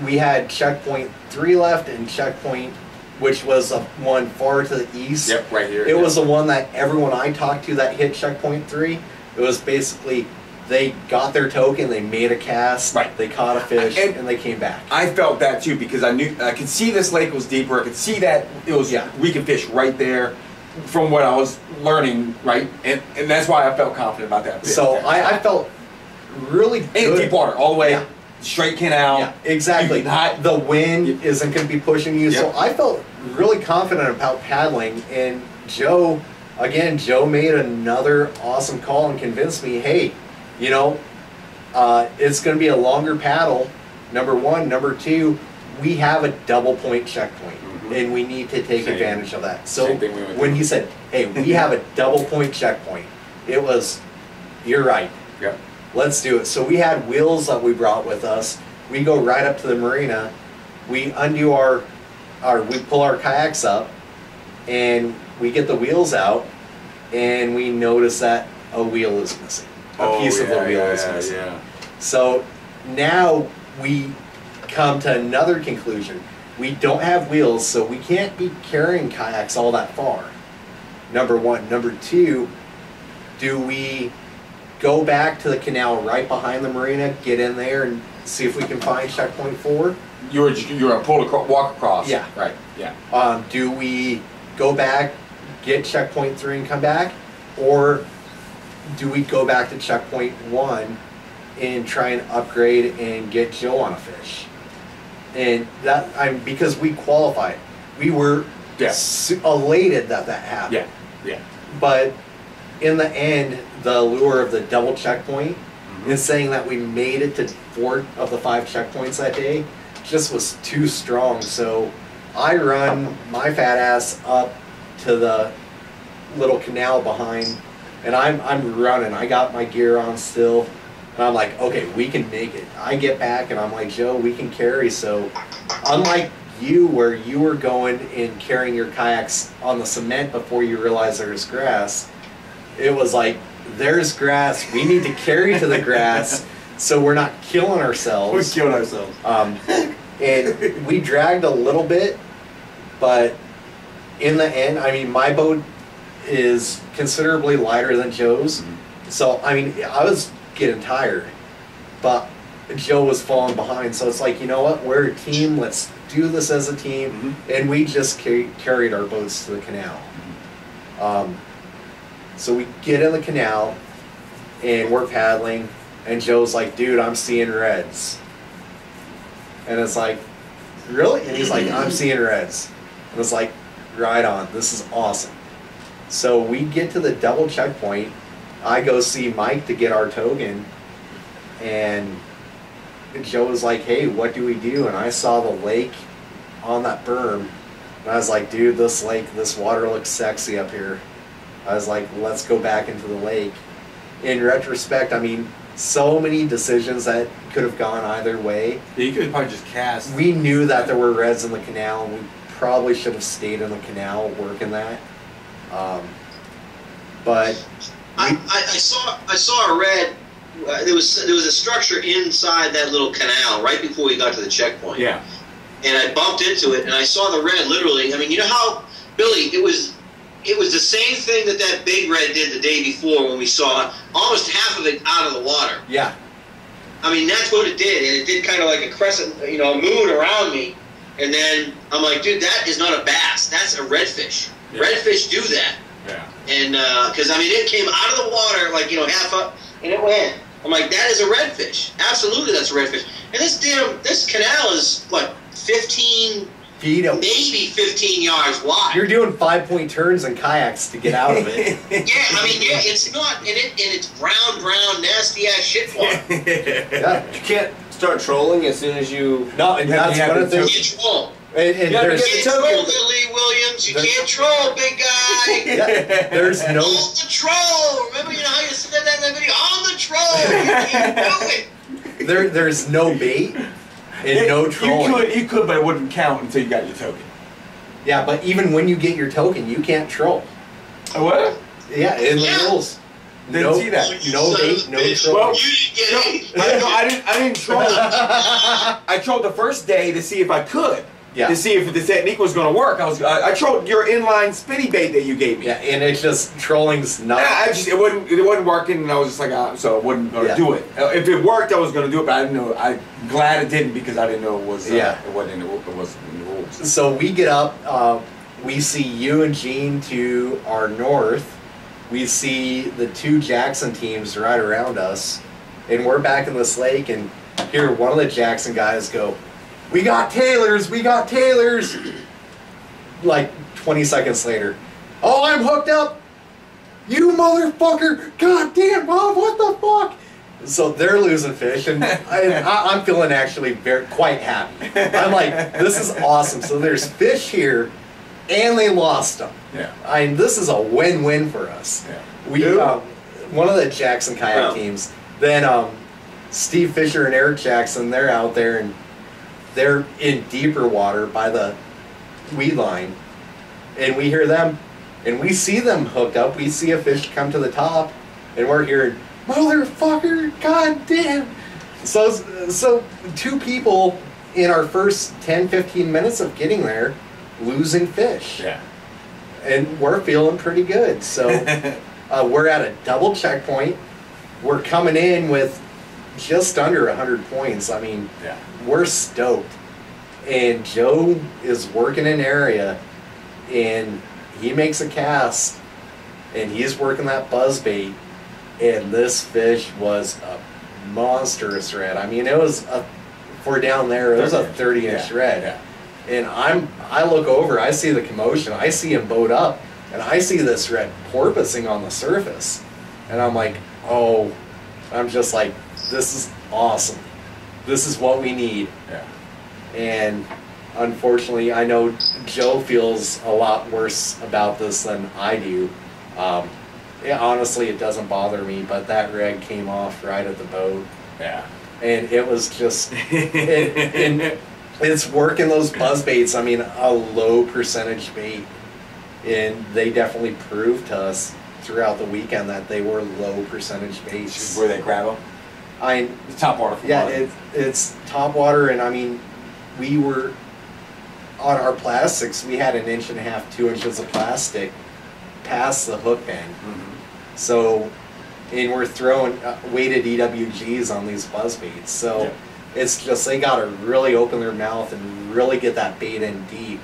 We had checkpoint 3 left, and checkpoint, which was one far to the east. Yep, right here. It was the one that everyone I talked to that hit checkpoint 3. It was basically they got their token, they made a cast, they caught a fish, and they came back. I felt that too because I could see this lake was deeper. I could see that it was we could fish right there from what I was learning, right? And that's why I felt confident about that. So I felt really good. And deep water all the way. Straight canal. Yeah, exactly. The wind isn't going to be pushing you. So I felt really confident about paddling. And Joe made another awesome call and convinced me, hey, it's going to be a longer paddle, number one. Number two, we have a double point checkpoint, and we need to take advantage of that. So when he said, hey, we have a double point checkpoint, it was, you're right. Yep. Let's do it. So we had wheels that we brought with us. We go right up to the marina. We undo we pull our kayaks up, and we get the wheels out, and we notice that a wheel is missing. A piece of the wheel is missing. Yeah. So now we come to another conclusion. We don't have wheels, so we can't be carrying kayaks all that far. Number one. Number two, do we go back to the canal right behind the marina, get in there, and see if we can find checkpoint 4? You're gonna walk across. Yeah. Right. Yeah. Do we go back, get checkpoint 3 and come back? Or do we go back to checkpoint 1 and try and upgrade and get Joe on a fish? And that, because we qualified. We were elated that happened. Yeah. Yeah. But in the end, the allure of the double checkpoint and saying that we made it to 4 of the 5 checkpoints that day just was too strong. So I run my fat ass up to the little canal behind, and I'm running. I got my gear on still, and I'm like, okay, we can make it. I get back, and I'm like, Joe, we can carry. So unlike you, where you were going and carrying your kayaks on the cement before you realized there was grass, it was like, there's grass, we need to carry to the grass so we're not killing ourselves. We're killing ourselves. And we dragged a little bit, but in the end, my boat is considerably lighter than Joe's. So, I was getting tired, but Joe was falling behind. So it's like, you know what, we're a team, let's do this as a team. And we just carried our boats to the canal. So we get in the canal, and we're paddling, and Joe's like, dude, I'm seeing reds. And it's like, really? And he's like, I'm seeing reds. And it's like, right on, this is awesome. So we get to the double checkpoint. I go see Mike to get our token, and Joe was like, hey, what do we do? And I saw the lake on that berm, and I was like, dude, this lake, this water looks sexy up here. I was like, let's go back into the lake. In retrospect, so many decisions that could have gone either way. Yeah, you could have probably just cast. We knew that there were reds in the canal, and we probably should have stayed in the canal working that. But I saw a red. There was a structure inside that little canal right before we got to the checkpoint. Yeah. And I bumped into it, and I saw the red literally. You know how, Billy, it was the same thing that big red did the day before when we saw almost half of it out of the water. Yeah. That's what it did, and it did kind of like a crescent, a moon around me. And then I'm like, dude, that is not a bass. That's a redfish. Yeah. Redfish do that. Yeah. And because it came out of the water like half up, and it went. I'm like, that is a redfish. Absolutely, that's a redfish. And this canal is what, 15 feet, maybe 15 yards wide. You're doing 5-point turns in kayaks to get out of it. Yeah, it's not, and it's brown, nasty ass shit water. Yeah. You can't start trolling as soon as you. No, and that's one of the things. You can't troll. And you there's troll, Lee Williams. You can't troll, big guy. Yeah, there's no. On the troll. Remember, how you said that in that video? On the troll. You can't do it. There's no bait. And no trolling. You could, but it wouldn't count until you got your token. Yeah, but even when you get your token, you can't troll. What? Yeah, in the rules. Didn't see that. No bait, no troll. Well, I didn't troll. I trolled the first day to see if I could. Yeah. To see if the technique was going to work. I trolled your inline spinny bait that you gave me. Yeah, and it's just trolling's not. It wasn't working, and I was just like, so I wasn't going to do it. If it worked, I was going to do it, but I didn't know. I'm glad it didn't because I didn't know it was. It wasn't in the rules. So we get up. We see you and Gene to our north. We see the 2 Jackson teams right around us, and we're back in this lake. And here, one of the Jackson guys go, "We got tailors! We got tailors!" Like 20 seconds later, "Oh, I'm hooked up! You motherfucker! God damn, Bob, what the fuck?" So they're losing fish, and I'm feeling actually quite happy. I'm like, this is awesome. So there's fish here, and they lost them. Yeah. This is a win-win for us. Yeah. We one of the Jackson kayak teams. Then Steve Fisher and Eric Jackson, they're out there and they're in deeper water by the weed line, and we hear them, and we see them hooked up. We see a fish come to the top, and we're hearing, motherfucker, goddamn. So two people in our first 10-15 minutes of getting there losing fish. Yeah. And we're feeling pretty good. So we're at a double checkpoint. We're coming in with just under 100 points. I mean, yeah. We're stoked. And Joe is working an area, and he makes a cast, and he's working that buzzbait, and this fish was a monstrous red. I mean, it was for down there, it was a 30-inch red. Yeah. And I look over, I see the commotion, I see him boat up, and I see this red porpoising on the surface. And I'm like, oh, I'm just like, this is awesome. This is what we need. Yeah. And unfortunately, I know Joe feels a lot worse about this than I do. Honestly, it doesn't bother me, but that red came off right at the boat. Yeah. And it was just, and it's working those buzz baits. I mean, a low percentage bait. And they definitely proved to us throughout the weekend that they were low percentage baits. Where they grab them? The top water. Yeah, it's top water, and I mean, we were on our plastics. We had 1.5 inches, 2 inches of plastic past the hook bend. Mm-hmm. So, and we're throwing weighted EWGs on these buzz baits. So it's just they got to really open their mouth and really get that bait in deep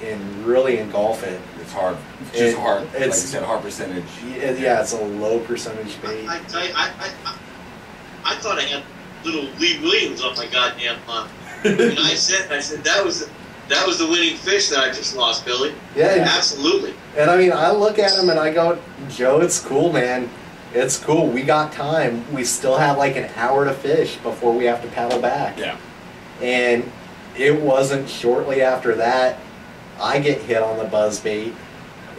and really engulf it. It's hard. It's just hard. Like you It's said, hard percentage. yeah, it's a low percentage bait. I thought I had little Lee Williams on my goddamn line. And I said that was the winning fish that I just lost, Billy. Yeah, absolutely. And I mean, I look at him and I go, Joe, it's cool, man. It's cool. We got time. We still have like an hour to fish before we have to paddle back. Yeah. And it wasn't shortly after that I get hit on the buzzbait,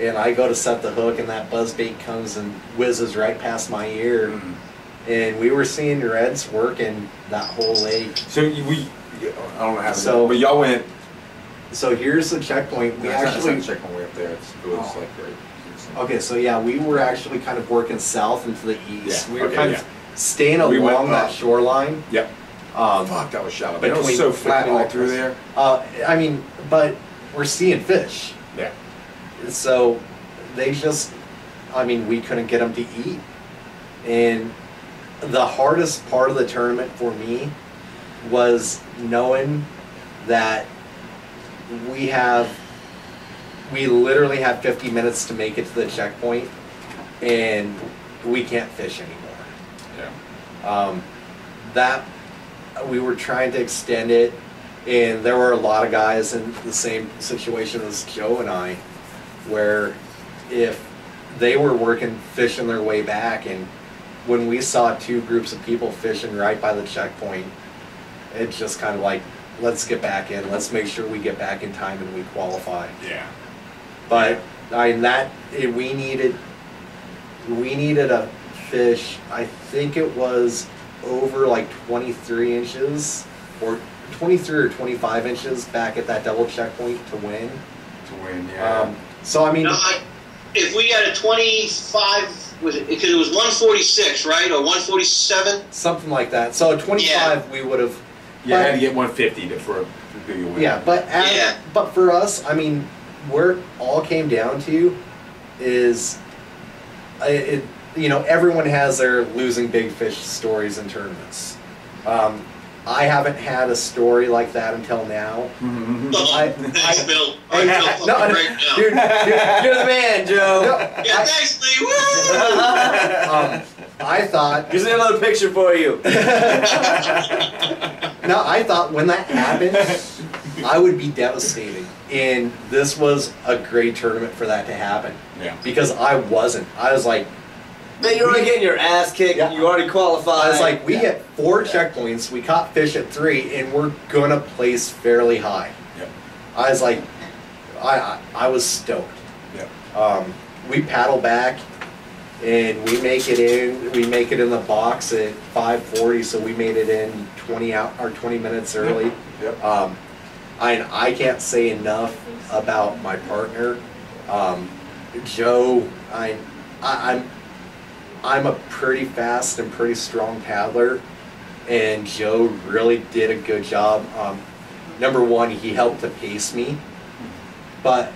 and I go to set the hook, and that buzzbait comes and whizzes right past my ear. Mm-hmm. And we were seeing reds working that whole lake. So I don't know how to So- but y'all went. So here's the checkpoint. We actually checkpoint way up there. It was like right. Okay, so yeah, we were actually kind of working south and to the east. Yeah, We were okay, kind yeah. of staying We went along that up. shoreline. Yep. Fuck, that was shallow. But it was between- so flat between all the through coast. there. I mean, but we're seeing fish. Yeah. So they just, I mean, we couldn't get them to eat. And the hardest part of the tournament for me was knowing that we literally have 50 minutes to make it to the checkpoint, and we can't fish anymore. Yeah. That we were trying to extend it, and there were a lot of guys in the same situation as Joe and I, where if they were fishing their way back, and when we saw two groups of people fishing right by the checkpoint, it's just kind of like, let's get back in, let's make sure we get back in time and we qualify. Yeah. But I mean, we needed a fish. I think it was over like 23 inches or 23 or 25 inches back at that double checkpoint to win. Yeah. So I mean, No, if we had a 25, because it was 146, right, or 147? something like that. So 25, we would have. You had to get 150 to do your win. Yeah, but for us, I mean, where it all came down to is, everyone has their losing big fish stories in tournaments. I haven't had a story like that until now. Mm-hmm. Thanks, Bill. Hey, I feel no, fucking great now. dude, You're the man, Joe. Yeah, thanks, Lee. Woo! I thought. Here's another picture for you. No, I thought when that happened, I would be devastated. And this was a great tournament for that to happen. Yeah. Because I wasn't. I was like, Man, you're already getting your ass kicked. Yeah. You already qualified. I was like, we hit 4 checkpoints. We caught fish at 3, and we're gonna place fairly high. Yep. I was like, I was stoked. Yep. We paddle back, and we make it in. We make it in the box at 5:40, so we made it in 20 minutes early. Yep. I can't say enough about my partner, Joe. I'm a pretty fast and pretty strong paddler, and Joe really did a good job. Number one, he helped to pace me, but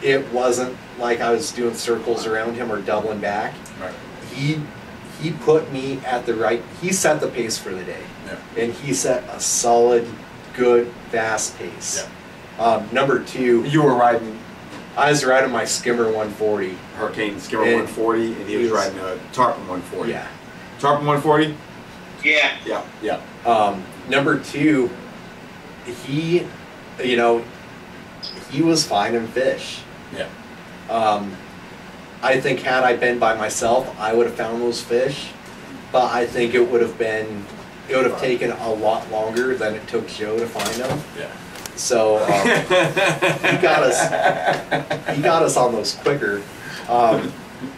it wasn't like I was doing circles around him or doubling back. Right. He put me at the right. He set the pace for the day, Yeah. and he set a solid, good, fast pace. Yeah. Number two, You were riding I was riding my Skimmer 140. Hurricane Skimmer And 140, and he was riding a Tarpon 140. Yeah. Tarpon 140? Yeah. Yeah. Yeah. Number two, he was finding fish. Yeah. I think had I been by myself, I would have found those fish, but I think it would have taken a lot longer than it took Joe to find them. Yeah. So he got us on those quicker.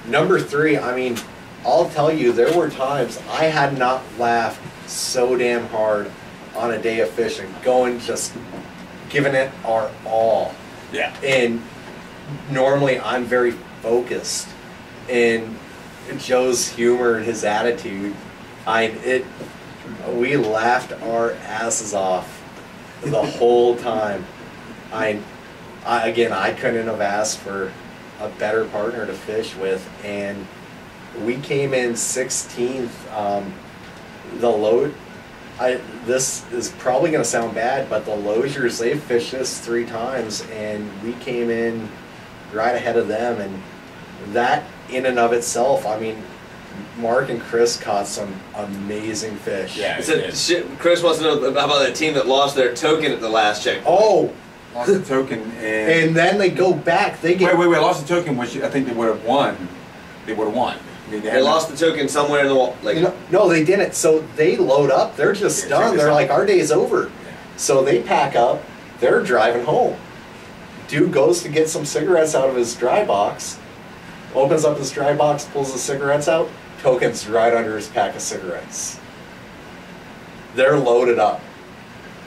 Number three, I mean, I'll tell you, there were times I had not laughed so damn hard on a day of fishing, just giving it our all. Yeah. And normally I'm very focused, and Joe's humor and his attitude, we laughed our asses off the whole time. I couldn't have asked for a better partner to fish with, and we came in 16th. The load, this is probably going to sound bad, but the Loziers, they've fished this 3 times, and we came in right ahead of them, and that in and of itself, I mean, Mark and Chris caught some amazing fish. Yeah. Chris wants to know about that team that lost their token at the last check. Oh, Lost the token, and then they go back. They get wait. Lost the token, which I think they would have won. They would have won. I mean, They lost the token somewhere in the wall. Like, no, they didn't. So they load up. They're just done. They're like, our day's over. Yeah. So they pack up. They're driving home. Dude goes to get some cigarettes out of his dry box. Opens up his dry box, pulls the cigarettes out. Token's right under his pack of cigarettes. They're loaded up.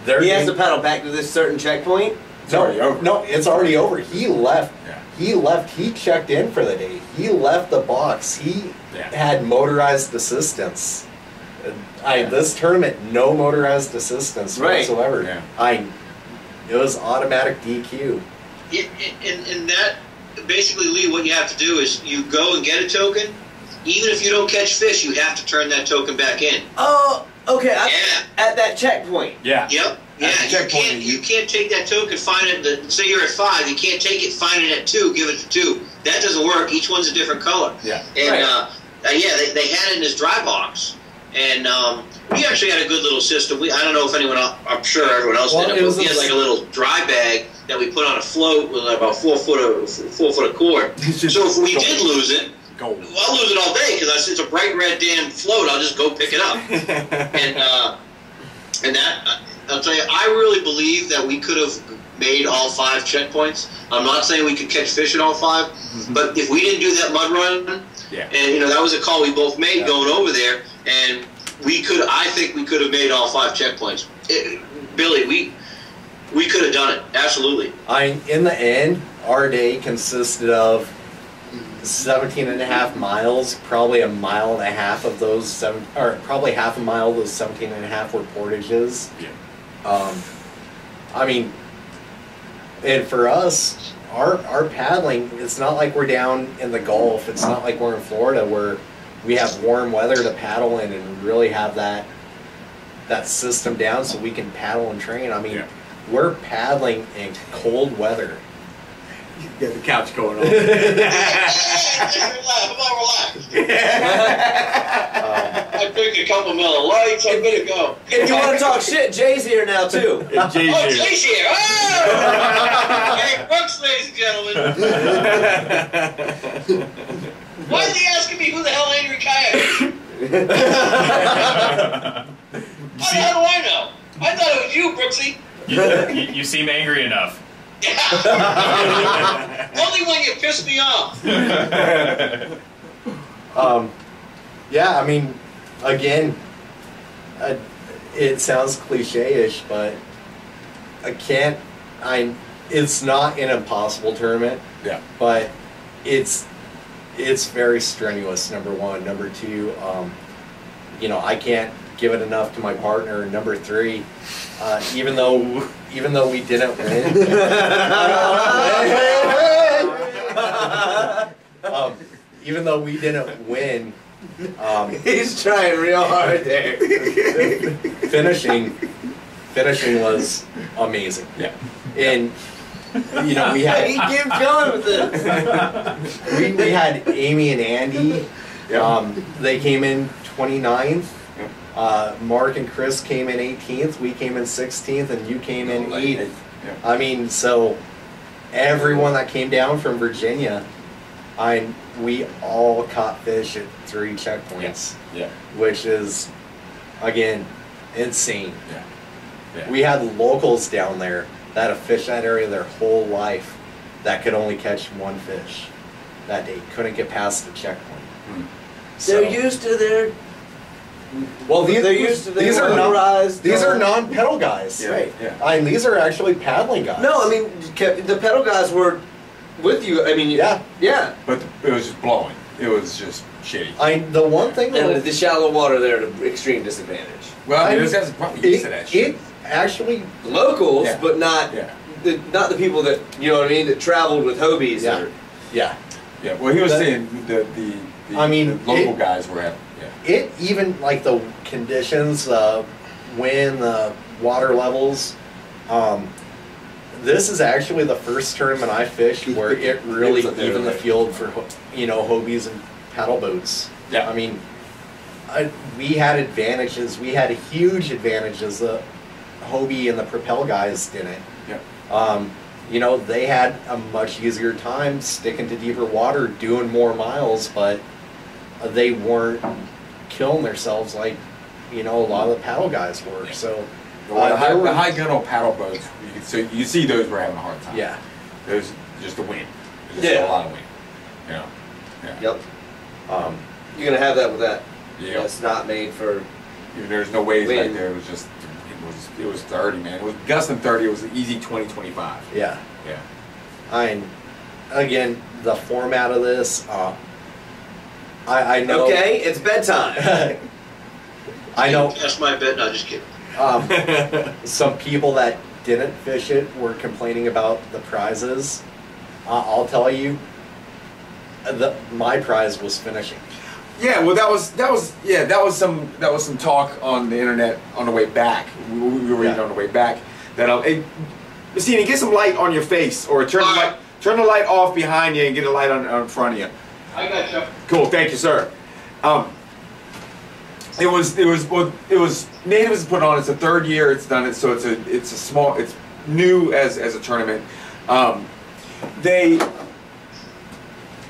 he has to paddle back to this certain checkpoint. It's already over. No, it's already over. He left. Yeah. He left. He checked in for the day. He left the box. He had motorized assistance. This tournament, no motorized assistance whatsoever. Yeah. It was automatic DQ. And that, basically, Lee, what you have to do is you go and get a token. Even if you don't catch fish, you have to turn that token back in. Oh, okay. At that checkpoint. Yeah. Yep. Yeah, you can't take that token, find it. Say you're at 5, you can't take it, find it at 2, give it to 2. That doesn't work. Each one's a different color. Yeah. And they had it in this dry box, and we actually had a good little system. I don't know if anyone else, I'm sure everyone else did it, but we had like a little dry bag that we put on a float with about 4 foot of cord. So if we did lose it, I'll lose it all day because it's a bright red damn float. I'll just go pick it up. and that, I'll tell you, I really believe that we could have made all 5 checkpoints. I'm not saying we could catch fish at all 5, but if we didn't do that mud run, and that was a call we both made going over there, and I think we could have made all 5 checkpoints. Billy, we could have done it, absolutely. In the end, our day consisted of 17.5 miles, probably a mile and a half of those probably half a mile of those 17.5 were portages. Yeah. I mean, and for us, our paddling, it's not like we're down in the Gulf. It's not like we're in Florida where we have warm weather to paddle in and really have that system down so we can paddle and train. I mean, we're paddling in cold weather. Get the couch going on. Relax. I picked a couple Miller Lights. I'm good to go. If you want to talk shit, Jay's here now too. Jay's here. Jay's here. Oh! Hey, Brooks, ladies and gentlemen. Why is he asking me who the hell Angry Kayak is? How the hell do I know? I thought it was you, Brooksy. You seem angry enough. Yeah. Only when you piss me off. Yeah, I mean, again, it sounds cliche-ish, but it's not an impossible tournament. Yeah. But it's very strenuous, number one. Number two, I can't give it enough to my partner. Number three, even though we didn't win, even though we didn't win, He's trying real hard there. finishing was amazing. Yeah. And we had He keeps going with this. we had Amy and Andy. They came in 29th. Mark and Chris came in 18th. We came in 16th, and you came in 8th. Yeah. I mean, so everyone that came down from Virginia, we all caught fish at 3 checkpoints. Yeah. Which is, again, insane. Yeah. Yeah. We had locals down there that have fished that area their whole life that could only catch 1 fish that day. Couldn't get past the checkpoint. They're used to their. Well, these are motorized. non-pedal guys. Yeah. Right. Yeah. I mean, these are actually paddling guys. No, I mean the pedal guys were with you. I mean, Yeah. yeah. But it was just blowing. It was just shitty. The one thing And that the shallow water there at an extreme disadvantage. Well, I mean, that's probably used to that shit. it actually, Locals, Yeah. but not Yeah. not the people that that traveled with Hobies. yeah, Or, yeah. Yeah. Well, he was That- saying the I mean, local guys were having. Yeah. It even like the conditions, wind, the water levels. This is actually the first tournament I fished where it really It's up there, evened the right? field for Hobies and paddle boats. Yeah. I mean, we had advantages. We had huge advantages. The Hobie and the Propel guys didn't. Yeah. They had a much easier time sticking to deeper water, doing more miles, but they weren't killing themselves like, a lot of the paddle guys were. So, The there were- high gunnel paddle boats. You see those were having a hard time. yeah, There's just the wind. There's Yeah. a lot of wind. Yeah. Yep. um, You're gonna have that with that. Yeah. That's not made for. There's no waves back Wind. there. It was just it was 30, man. It was gusting 30. It was an easy 20, 25. yeah. Yeah. Again, the format of this, I know. Okay, it's bedtime. I know. That's my bet. No, just kidding. Some people that didn't fish it were complaining about the prizes. I'll tell you, my prize was finishing. Yeah, well, that was some talk on the internet on the way back. We were reading on the way back that Macinii, get some light on your face, or turn the light off behind you and get a light on front of you. I got you. Cool, thank you, sir. It was Natives put on. It's the 3rd year it's done it, so it's new as a tournament. So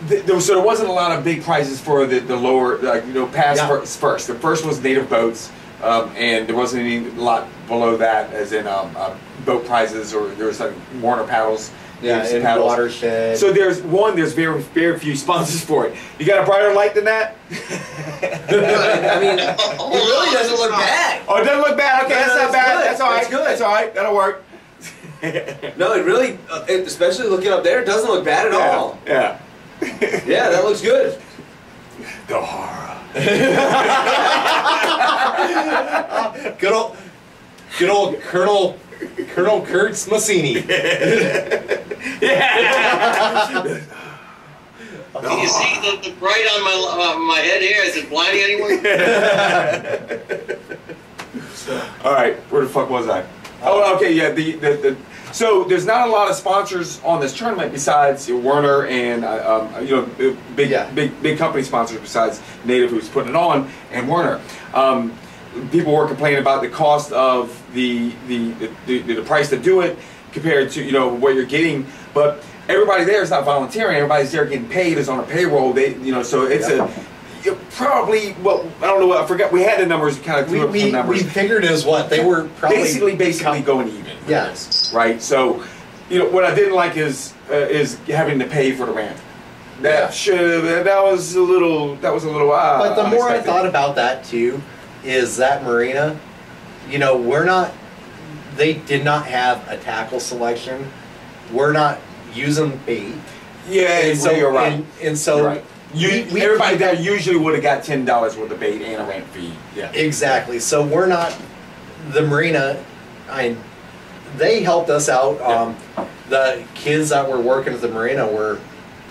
there wasn't a lot of big prizes for the lower, first. The first was native boats, and there wasn't a lot below that, as in boat prizes, or there was like Warner paddles. Yeah, in paddles. watershed. So there's very, very few sponsors for it. You got a brighter light than that? I mean, it really doesn't look bad. Oh, it doesn't look bad. Okay, No, that's not that's bad. good. That's all right. That's good. That's all right. That'll work. No, it really, especially looking up there, it doesn't look bad at all. Yeah. Yeah, that looks good. The horror. Good old Colonel Kurtz Macinii. Yeah. Can you see the bright on my head here? Is it blinding anyone? All right, where the fuck was I? Oh, okay, yeah. So there's not a lot of sponsors on this tournament besides Werner and big company sponsors besides Native, who's putting it on, and Werner. People were complaining about the cost of the price to do it compared to what you're getting, but everybody there is not volunteering. Everybody's there getting paid, is on a payroll. They, so it's probably, well, I don't know what, I forgot, we had the numbers, kind of threw up some numbers. We figured is what they were probably basically going even. Yes. Right. So, what I didn't like is having to pay for the ramp. That was a little But the more I thought about that too, is that marina, they did not have a tackle selection. We're not using bait. Yeah, and so you're right. And so you're right. Everybody there usually would have got $10 worth of bait and a ramp fee. Yeah. Exactly. So we're not the marina. They helped us out. The kids that were working at the marina were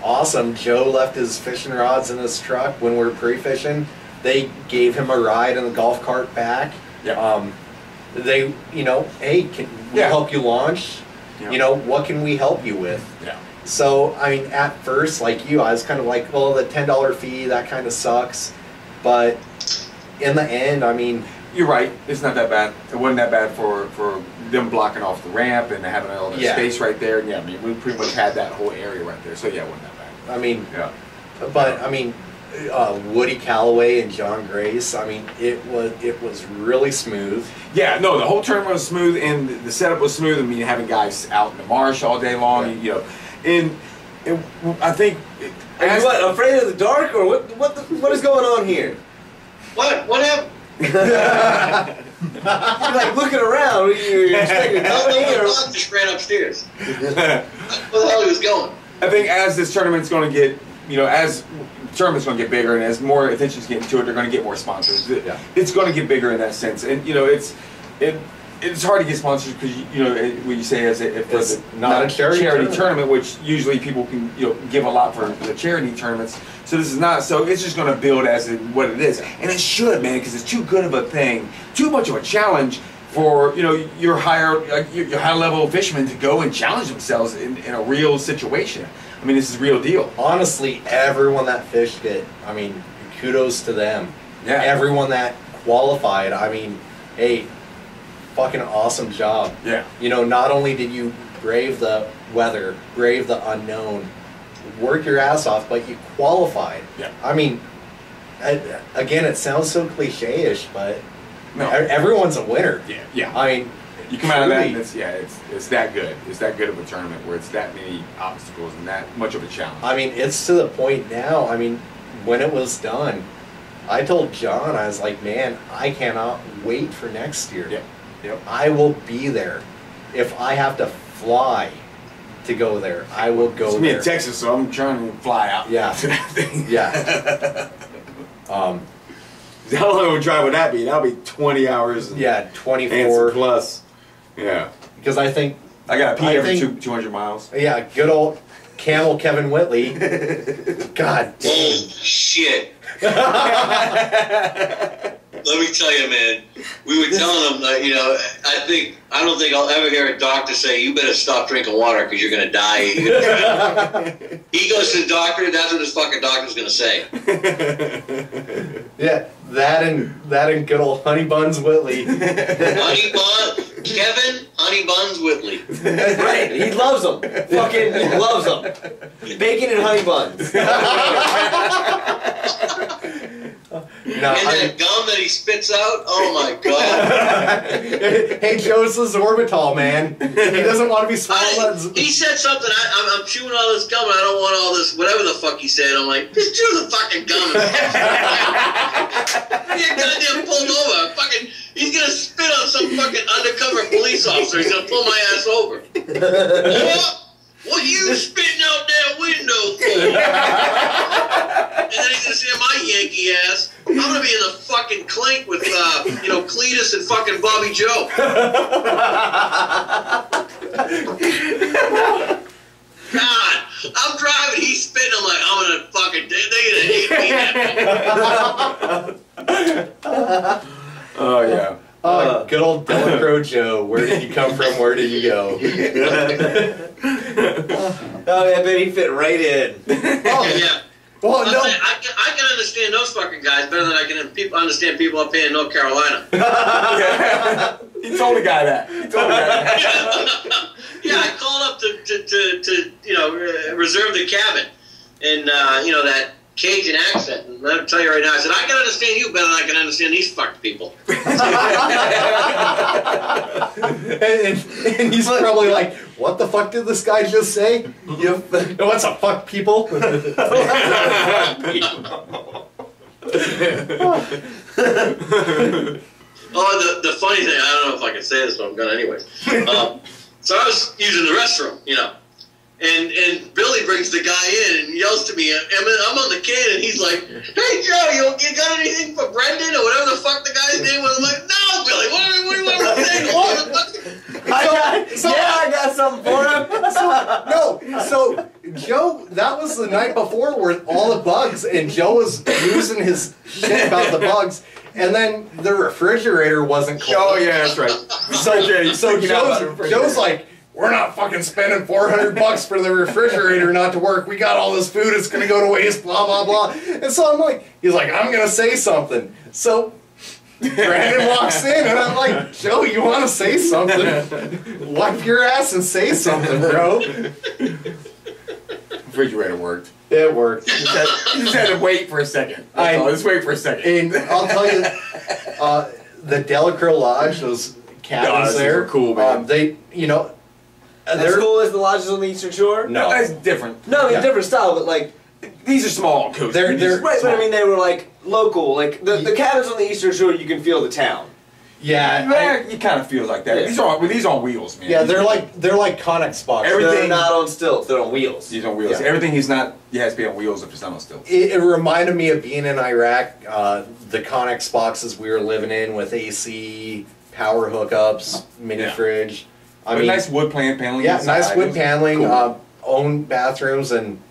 awesome. Joe left his fishing rods in his truck when we were pre-fishing. They gave him a ride in the golf cart back. Yeah. They, hey, can we help you launch? Yeah. What can we help you with? Yeah. So, at first, like you, I was kind of like, well, the $10 fee, that kind of sucks. But in the end, you're right. It's not that bad. It wasn't that bad for them blocking off the ramp and having all the space right there. And we pretty much had that whole area right there. So it wasn't that bad. But Woody Calloway and John Grace, it was really smooth. Yeah, no, the whole tournament was smooth and the setup was smooth. having guys out in the marsh all day long, and I think. Are you afraid of the dark, or what is going on here? What happened? You're like looking around. You're expecting company, or just ran upstairs. Where the hell he was going? I think as this tournament's going to get, as the tournament's going to get bigger and as more attention's getting to it, they're going to get more sponsors. It's going to get bigger in that sense, and it's hard to get sponsors because when you say it's not a charity tournament, which usually people can give a lot for the charity tournaments. So this is not. So it's just going to build as what it is, and it should, man, because it's too good of a thing, too much of a challenge for your high level fishermen to go and challenge themselves in a real situation. This is a real deal. Honestly, everyone that fished it, kudos to them. Yeah. Everyone that qualified, hey, fucking awesome job. Yeah. Not only did you brave the weather, brave the unknown, work your ass off, but you qualified. Yeah. Again, it sounds so cliche-ish, but no. Everyone's a winner. Yeah. Yeah. You come out of that and it's that good. It's that good of a tournament where it's that many obstacles and that much of a challenge. It's to the point now, when it was done, I told John, I was like, man, I cannot wait for next year. Yeah. Yep. I will be there. If I have to fly to go there, I will go there. It's me in Texas, so I'm trying to fly out to that thing. Yeah. How long of a drive would that be? That'll be 20 hours. 24 plus. Yeah. Because I think I got to pee every 200 miles. Yeah, good old Camel Kevin Whitley. God damn. Oh, shit. Let me tell you, man. We were telling him that, I don't think I'll ever hear a doctor say, you better stop drinking water because you're going to die. He goes to the doctor, that's what his fucking doctor's going to say. Yeah, that and good old Honey Buns Whitley. Kevin Honey Buns Whitley. That's right. He loves them. Fucking loves them. Bacon and honey buns. That gum that he spits out, oh my god. Hey, Joe's the Sorbitol, man. He doesn't want to be swallowed. He said something, I'm chewing all this gum and I don't want all this, whatever the fuck he said. I'm like, just chew the fucking gum. You're goddamn pulled over. He's gonna spit on some fucking undercover police officer. He's gonna pull my ass over. What are you spitting out that window for? And then he's gonna say my Yankee ass. I'm gonna be in the fucking clink with Cletus and fucking Bobby Joe. God, I'm driving, he's spitting. I'm like, I'm gonna fucking. They're gonna hate me. Oh yeah. Good old Delacroix Joe. Where did you come from? Where did you go? Oh, yeah, I bet he fit right in. Oh yeah. Well, no. I can understand those fucking guys better than I can understand people up here in North Carolina. He told the guy that. Yeah, I called up to reserve the cabin, and that Cajun accent. And I'll tell you right now, I said I can understand you better than I can understand these fucked people. and he's probably like, "What the fuck did this guy just say? What's a fuck people?" Oh, the funny thing, I don't know if I can say this, but I'm gonna anyways. So I was using the restroom, and Billy brings the guy in and yells to me. I'm on the can, and he's like, "Hey Joe, you got anything for Brendan or whatever the fuck the guy's name was?" I'm like, "No, Billy, what do you want me to say?" I got something for him. So Joe, that was the night before where all the bugs, and Joe was losing his shit about the bugs. And then the refrigerator wasn't cold. Oh yeah, that's right. So Joe's like, "We're not fucking spending $400 for the refrigerator not to work. We got all this food. It's gonna go to waste. Blah blah blah." And so I'm like, he's like, "I'm gonna say something." So Brandon walks in, and I'm like, "Joe, you want to say something? Wipe your ass and say something, bro." Refrigerator worked. It worked. You just had to wait for a second. Let's wait for a second. And I'll tell you, the Delacroix Lodge, those cabins there, cool, man. They, As cool as the lodges on the Eastern Shore? No. That's different. No, I mean, different style, but like... These are small coaches. They're Right, but I mean, they were like local. Like the cabins on the Eastern Shore, you can feel the town. Yeah, you kind of feel like that. Yeah. These are on wheels, man. yeah, they're like Conex boxes. They're not on stilts, they're on wheels. These are on wheels. Yeah. Everything he has to be on wheels if it's not on stilts. It reminded me of being in Iraq. The Conex boxes we were living in with AC, power hookups, mini fridge. I mean, nice wood paneling. Yeah, inside. nice wood paneling. Cool. Own bathrooms, and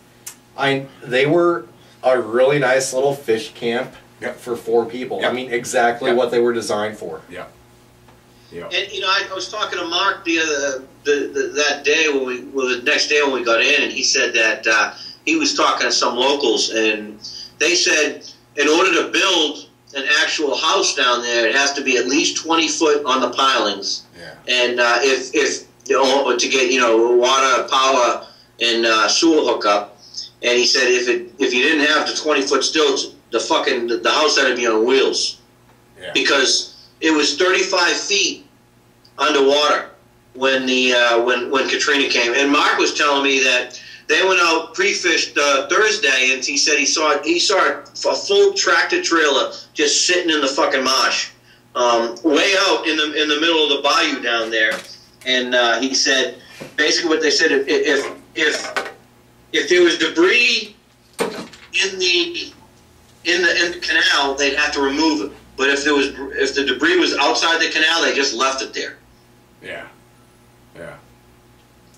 they were a really nice little fish camp for 4 people. Yep. I mean, exactly what they were designed for. Yeah. Yeah. And I was talking to Mark that day the next day when we got in, and he said that he was talking to some locals, and they said in order to build an actual house down there, it has to be at least 20 foot on the pilings. Yeah. And if to get water, power, and sewer hookup. And he said if you didn't have the 20-foot stilts, the house had to be on wheels. Yeah. Because it was 35 feet underwater when when Katrina came. And Mark was telling me that they went out pre-fished Thursday, and he said he saw a full tractor trailer just sitting in the fucking marsh, way out in the middle of the bayou down there. And he said basically what they said, if there was debris in the canal, they'd have to remove it. But if the debris was outside the canal, they just left it there. Yeah. Yeah.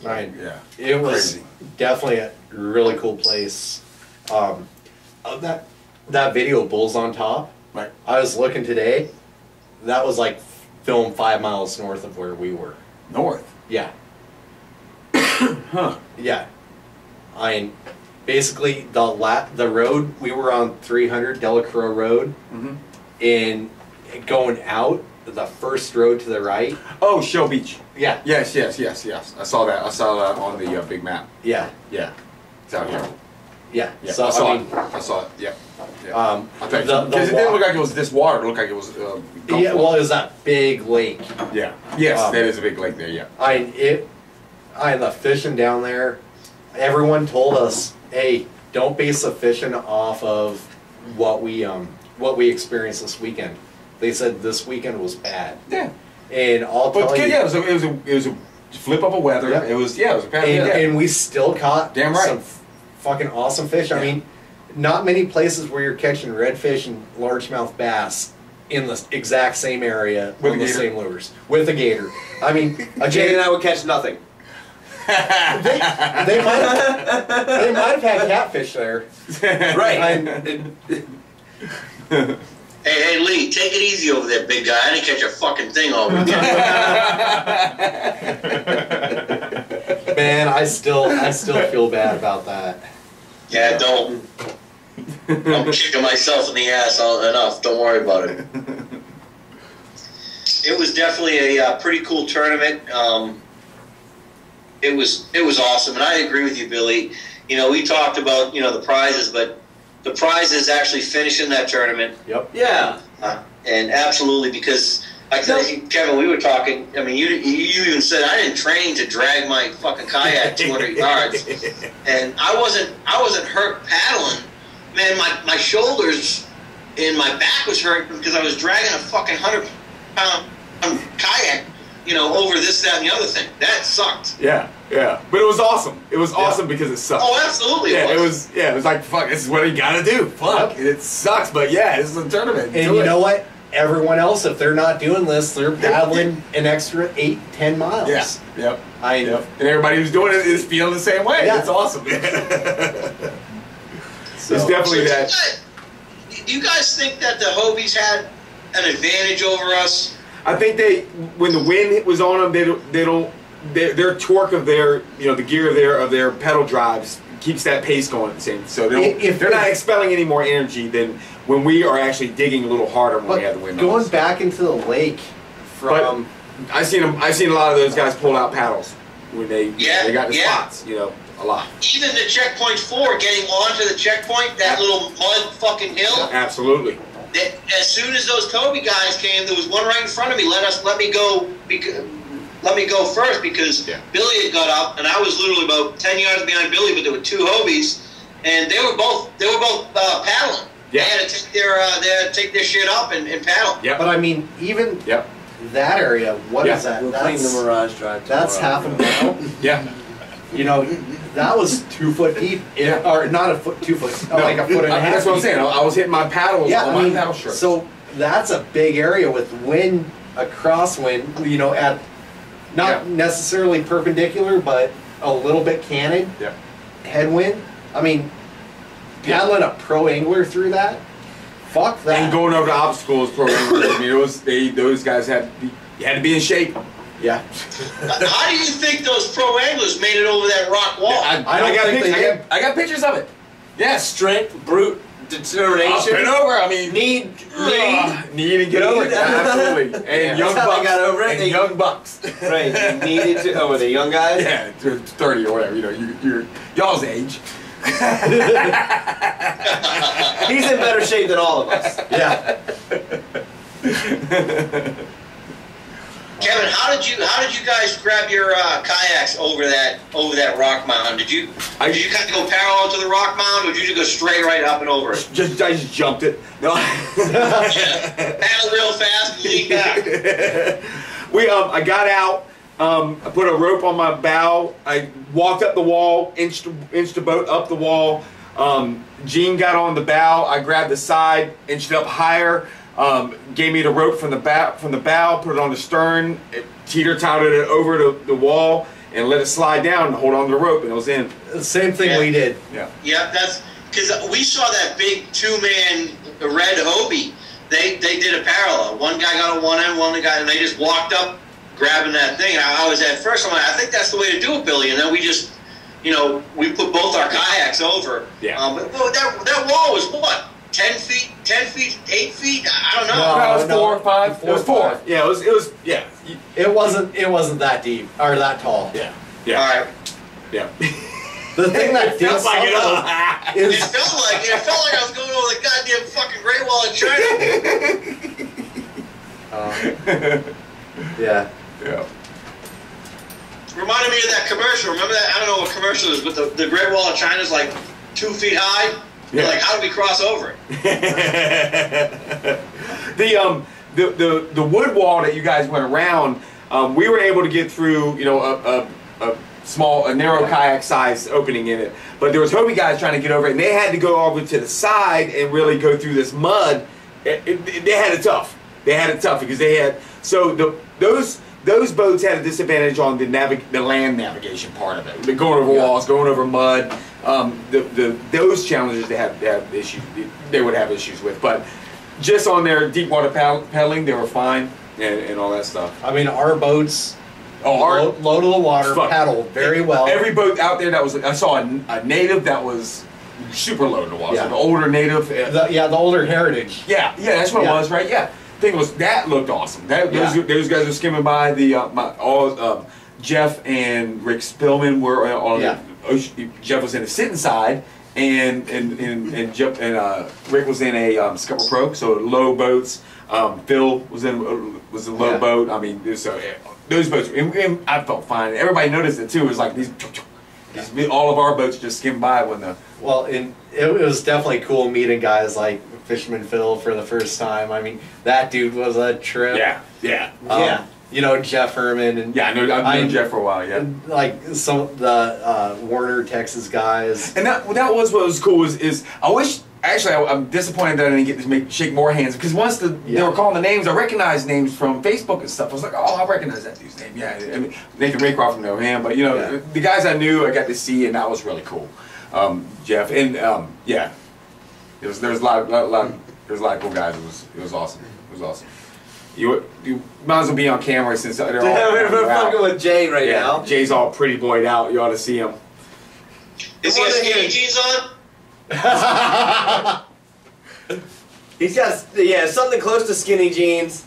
Right. Yeah. It was Crazy. definitely a really cool place. That video, Bulls on Top. Right. I was looking today. That was like filmed 5 miles north of where we were. North. Yeah. Huh. Yeah. Basically the road we were on, 300 Delacroix Road, and going out the first road to the right. Oh, Shell Beach. Yeah. Yes. I saw that. I saw that on the big map. Yeah. Yeah. It's out here. Yeah. Yeah. So I saw it. Yeah. Yeah. Because it didn't look like it was this water. It looked like it was. Yeah. Well, it was that big lake. Yeah. Yes, that is a big lake there. Yeah. The fishing down there. Everyone told us, hey, don't base the fishing off of what we experienced this weekend. They said this weekend was bad. Yeah. And I'll tell you. Yeah, it was a flip of a weather. Yeah. It was a bad. And we still caught damn right some fucking awesome fish. I mean, not many places where you're catching redfish and largemouth bass in the exact same area with on the the same lures with a gator. I mean, Jay and I would catch nothing. they might have had catfish there. Right. Hey, Lee, take it easy over there, big guy. I didn't catch a fucking thing all weekend. Man, I still feel bad about that. Yeah, don't. I'm kicking myself in the ass enough. Don't worry about it. It was definitely a pretty cool tournament. it was awesome, and I agree with you, Billy. You know, we talked about the prizes, but the prize is actually finishing that tournament. Yep. Yeah. And absolutely, because I think, Kevin, we were talking. I mean, you even said I didn't train to drag my fucking kayak 200 yards, and I wasn't hurt paddling. Man, my shoulders and my back was hurt because I was dragging a fucking 100-pound kayak, over this, that, and the other thing. That sucked. Yeah, but it was awesome. It was awesome because it sucked. Oh, absolutely. Yeah, it was like, fuck, this is what you gotta do. Fuck, it sucks, but yeah, this is a tournament. And you know what? Everyone else, if they're not doing this, they're paddling an extra 8-10 miles. Yeah, yep. Yep. And everybody who's doing it is feeling the same way. Yeah. It's awesome. So, it's definitely that. Do you guys think that the Hobies had an advantage over us? I think when the wind was on them, their torque of their, the gear of their pedal drives keeps that pace going at the same. So they're not expelling any more energy than when we are actually digging a little harder when we have the wind on us. Going back into the lake from... But I've seen a lot of those guys pull out paddles when they got the spots, a lot. Even the checkpoint 4, getting onto the checkpoint, that little mud fucking hill. Absolutely. As soon as those Kobe guys came, there was one right in front of me. Let me go first because Billy had got up, and I was literally about 10 yards behind Billy, but there were 2 Hobies, and they were both paddling. Yeah. They had to take their shit up and paddle. Yeah. But I mean, even that area, what is that? We'll clean the Mirage Drive tomorrow. That's half a mile. Yeah. That was 2 foot deep, or not a foot, 2 foot, like a foot and a half. That's what I'm saying. I was hitting my paddles on my paddle strokes. So that's a big area with wind, a crosswind, at not necessarily perpendicular, but a little bit canted. Yeah. Headwind. I mean, paddling a pro angler through that, fuck that. And going over the obstacles program, I mean, those guys had to be in shape. Yeah. How do you think those pro anglers made it over that rock wall? I got pictures of it. Yeah, strength, brute, determination. Up and over. I mean, need and get over it. Absolutely. And young That's how bucks. they got over it. And young bucks. Right. You needed to. Oh, were they young guys? Yeah, 30 or whatever. You're y'all's age. He's in better shape than all of us. Yeah. Kevin, how did you guys grab your kayaks over that rock mound? Did you kind of go parallel to the rock mound, or did you just go straight right up and over it? I just jumped it. No. Paddle real fast and lean back. I got out. I put a rope on my bow. I walked up the wall, inched the boat up the wall. Gene got on the bow. I grabbed the side, inched it up higher. Gave me the rope from the bow, put it on the stern, teeter-totted it over the wall, and let it slide down and hold on to the rope, and it was in. The same thing we did. Yeah. Yeah, that's because we saw that big 2-man red Hobie. They did a parallel. One guy got on one end, and they just walked up, grabbing that thing. And I was at first, I'm like, I think that's the way to do it, Billy. And then we just, we put both our kayaks over. Yeah. That wall was what? 10 feet, 8 feet? I don't know. No, it was 4 or 5. It was 4. Yeah, it was. Yeah. It wasn't that deep or that tall. Yeah. All right. Yeah. The thing that did Feels like it. It felt like I was going over the goddamn fucking Great Wall of China. Yeah. Yeah. Reminded me of that commercial. Remember that? I don't know what commercial it is, but the Great Wall of China is like 2 feet high. Yeah. Like, how do we cross over it? The wood wall that you guys went around, we were able to get through, a narrow kayak size opening in it. But there was Hobie guys trying to get over it, and they had to go over to the side and really go through this mud. They had it tough. Because they had those boats had a disadvantage on the land navigation part of it. Going over walls, going over mud. Those challenges they have issues. They would have issues with, but just on their deep water paddling, they were fine and all that stuff. I mean, our boats, low to the water, paddle very well. Every boat out there I saw a native that was super low to the water. Yeah. So the older native. The older heritage. Yeah, that's what it was, right? Yeah. Thing was that looked awesome. Those guys were skimming by Jeff and Rick Spillman were on Jeff was in the sitting side, and Jeff and Rick was in a Scupper Pro, so low boats. Phil was in a low boat. I mean, those boats, and I felt fine. Everybody noticed it too. It was like these all of our boats just skimmed by when the. Well, and it was definitely cool meeting guys like Fisherman Phil for the first time. I mean, that dude was a trip. Yeah. You know, Jeff Herman and I've known Jeff for a while. Yeah, like some of the Warner, Texas guys. And that was what was cool is I wish. Actually, I'm disappointed that I didn't get to shake more hands, because once they were calling the names, I recognized names from Facebook and stuff. I was like, oh, I recognize that dude's name. Yeah, I mean, Nathan Raycroft know him, but you know, the guys I knew, I got to see, and that was really cool. Jeff and there's a lot of cool guys. It was awesome. It was awesome. You might as well be on camera since they're all. We're fucking with Jay right now. Jay's all pretty boyed out. You ought to see him. Is he got skinny jeans on? He's got something close to skinny jeans.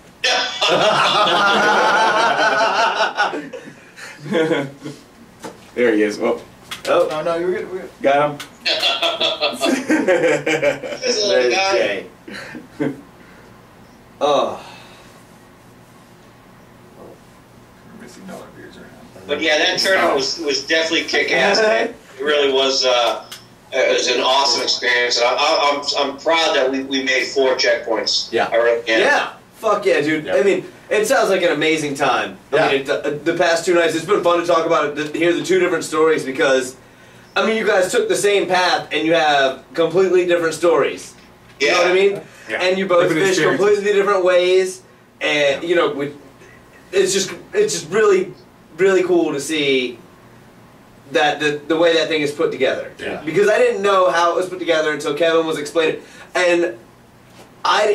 There he is. Oh no, you're good. Got him. There's Jay. Oh. But yeah, that tournament was definitely kick-ass. It really was. It was an awesome experience, and I'm proud that we made 4 checkpoints. Yeah. I really am. Yeah. Fuck yeah, dude. Yeah. I mean, it sounds like an amazing time. I mean, the past 2 nights, it's been fun to talk about it, hear the 2 different stories, because, I mean, you guys took the same path, and you have completely different stories. You know what I mean? Yeah. And you both fish completely different ways, and, you know, it's just really, really cool to see that the way that thing is put together. Yeah. Because I didn't know how it was put together until Kevin was explaining, and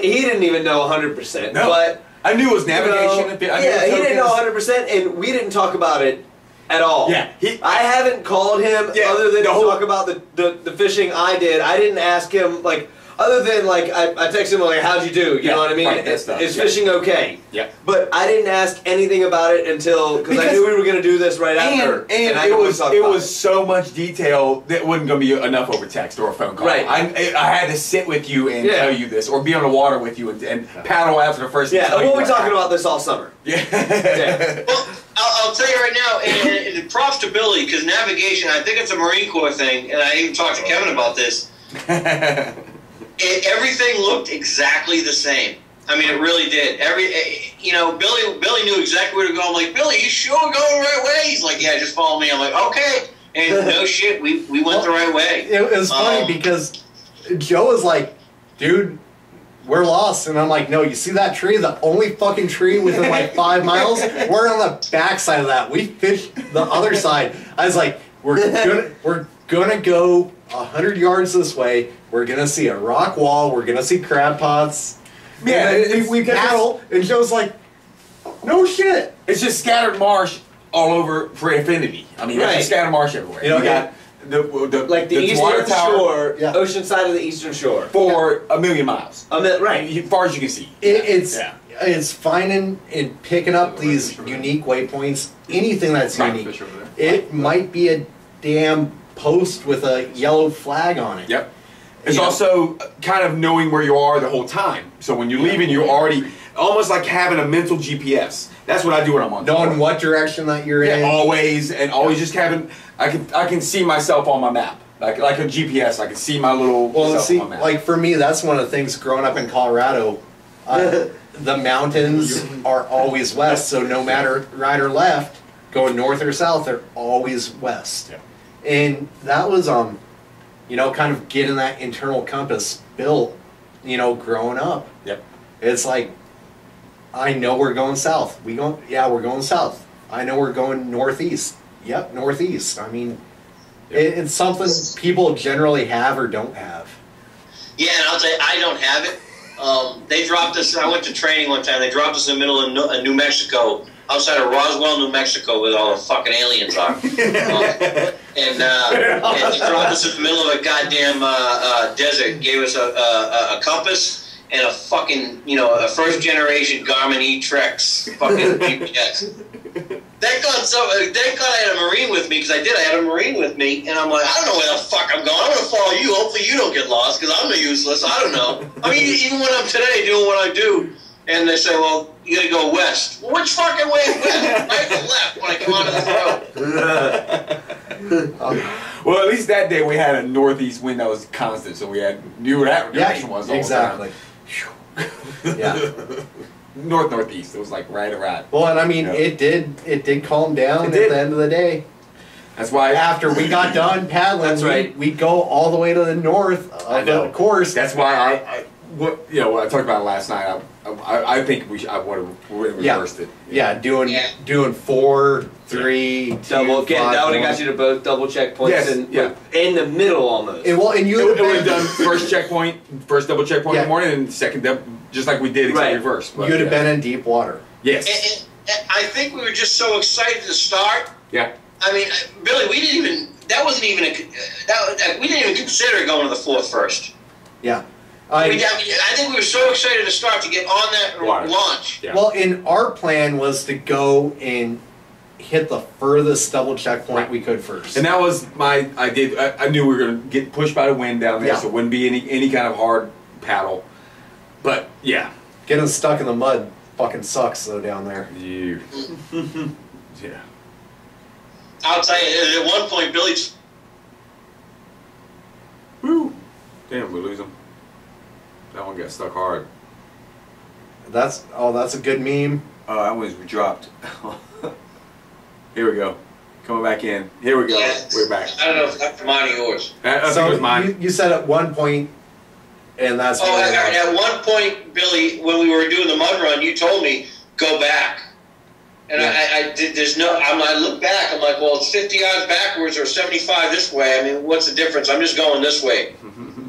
he didn't even know 100%. No. But I knew it was navigation. he didn't know 100%, and we didn't talk about it at all. Yeah, I haven't called him other than to talk about the fishing I did. I didn't ask him, like, other than, like, I texted him, like, how'd you do? You know what I mean? Right, that stuff. Is fishing okay? Yeah. But I didn't ask anything about it because I knew we were going to do this right after. And it was so much detail that wasn't going to be enough over text or a phone call. Right. I had to sit with you and tell you this, or be on the water with you and paddle after the first. Yeah, we'll be talking about this all summer. Yeah. Well, I'll tell you right now, and props to Billy, because navigation, I think it's a Marine Corps thing, and I even talked to Kevin about this. Everything looked exactly the same. I mean, it really did. Billy knew exactly where to go. I'm like, Billy, you sure we're going the right way? He's like, yeah, just follow me. I'm like, okay. And no shit, we went the right way. It was funny because Joe was like, dude, we're lost. And I'm like, no, you see that tree? The only fucking tree within like 5 miles? We're on the backside of that. We fished the other side. I was like, we're gonna go 100 yards this way. We're gonna see a rock wall. We're gonna see crab pots. Yeah, we paddle, and Joe's like, no shit. It's just scattered marsh all over for infinity. I mean, it's just scattered marsh everywhere. You know, you got the eastern shore, yeah. ocean side of the eastern shore for a million miles. Right, as far as you can see. It's finding and picking up these unique waypoints. Anything that's unique. It might be a damn post with a yellow flag on it. Yep. It's also kind of knowing where you are the whole time. So when you're leaving, you're already almost like having a mental GPS. That's what I do when I'm on tour. Knowing what direction that you're in. Always just having. I can see myself on my map, like a GPS. I can see my little. Well, see, on my map. like for me, that's one of the things. Growing up in Colorado, the mountains are always west. So no matter right or left, going north or south, they're always west. Yeah. And that was kind of getting that internal compass built, growing up. Yep. It's like, I know we're going south. We're going south. I know we're going northeast. Yep, northeast. I mean, it's something people generally have or don't have. Yeah, and I'll tell you, I don't have it. They dropped us, I went to training one time, they dropped us in the middle of New Mexico, outside of Roswell, New Mexico, where all the fucking aliens are. And they dropped us in the middle of a goddamn desert, gave us a compass and a fucking, a first generation Garmin E-Trex fucking GPS. Thank God I had a Marine with me, because I had a Marine with me, and I'm like, I don't know where the fuck I'm going. I'm going to follow you. Hopefully you don't get lost, because I'm useless. I don't know. I mean, even when I'm today doing what I do, and they say, well, you got to go west. Well, which fucking way is west? Right or left when I come onto this road? Well, at least that day we had a northeast wind that was constant, so we knew where that direction was all exactly. the time. Yeah. Northeast. It was like right around. Well, and I mean, it did calm down at the end of the day. That's why after we got done paddling, that's right. We'd go all the way to the north of the course. That's why what I talked about last night. I think I would have reversed it. Yeah, doing 4, 3, 2, double. 5, That would have got you to both double checkpoints in the middle almost. And you would have done first double checkpoint in the morning, and second just like we did exactly reverse. You'd have been in deep water. Yes. And I think we were just so excited to start. Yeah. I mean, Billy, we didn't even consider going to the fourth first. Yeah. I think we were so excited to start to get on that launch. Yeah. Well, and our plan was to go and hit the furthest double checkpoint we could first. And that was I knew we were going to get pushed by the wind down there, so it wouldn't be any kind of hard paddle. But, yeah. Getting stuck in the mud fucking sucks, though, down there. Yeah. I'll tell you, at one point, Billy... Woo! Damn, we lose him. That one got stuck hard. That's a good meme. Oh, that one's dropped. Here we go. Coming back in. Here we go. Yes. We're back. I don't know if that's mine or yours. I think it was mine. You said at one point, and that's... at one point, Billy, when we were doing the mud run, you told me, go back. And I look back, I'm like, well, it's 50 yards backwards or 75 this way. I mean, what's the difference? I'm just going this way.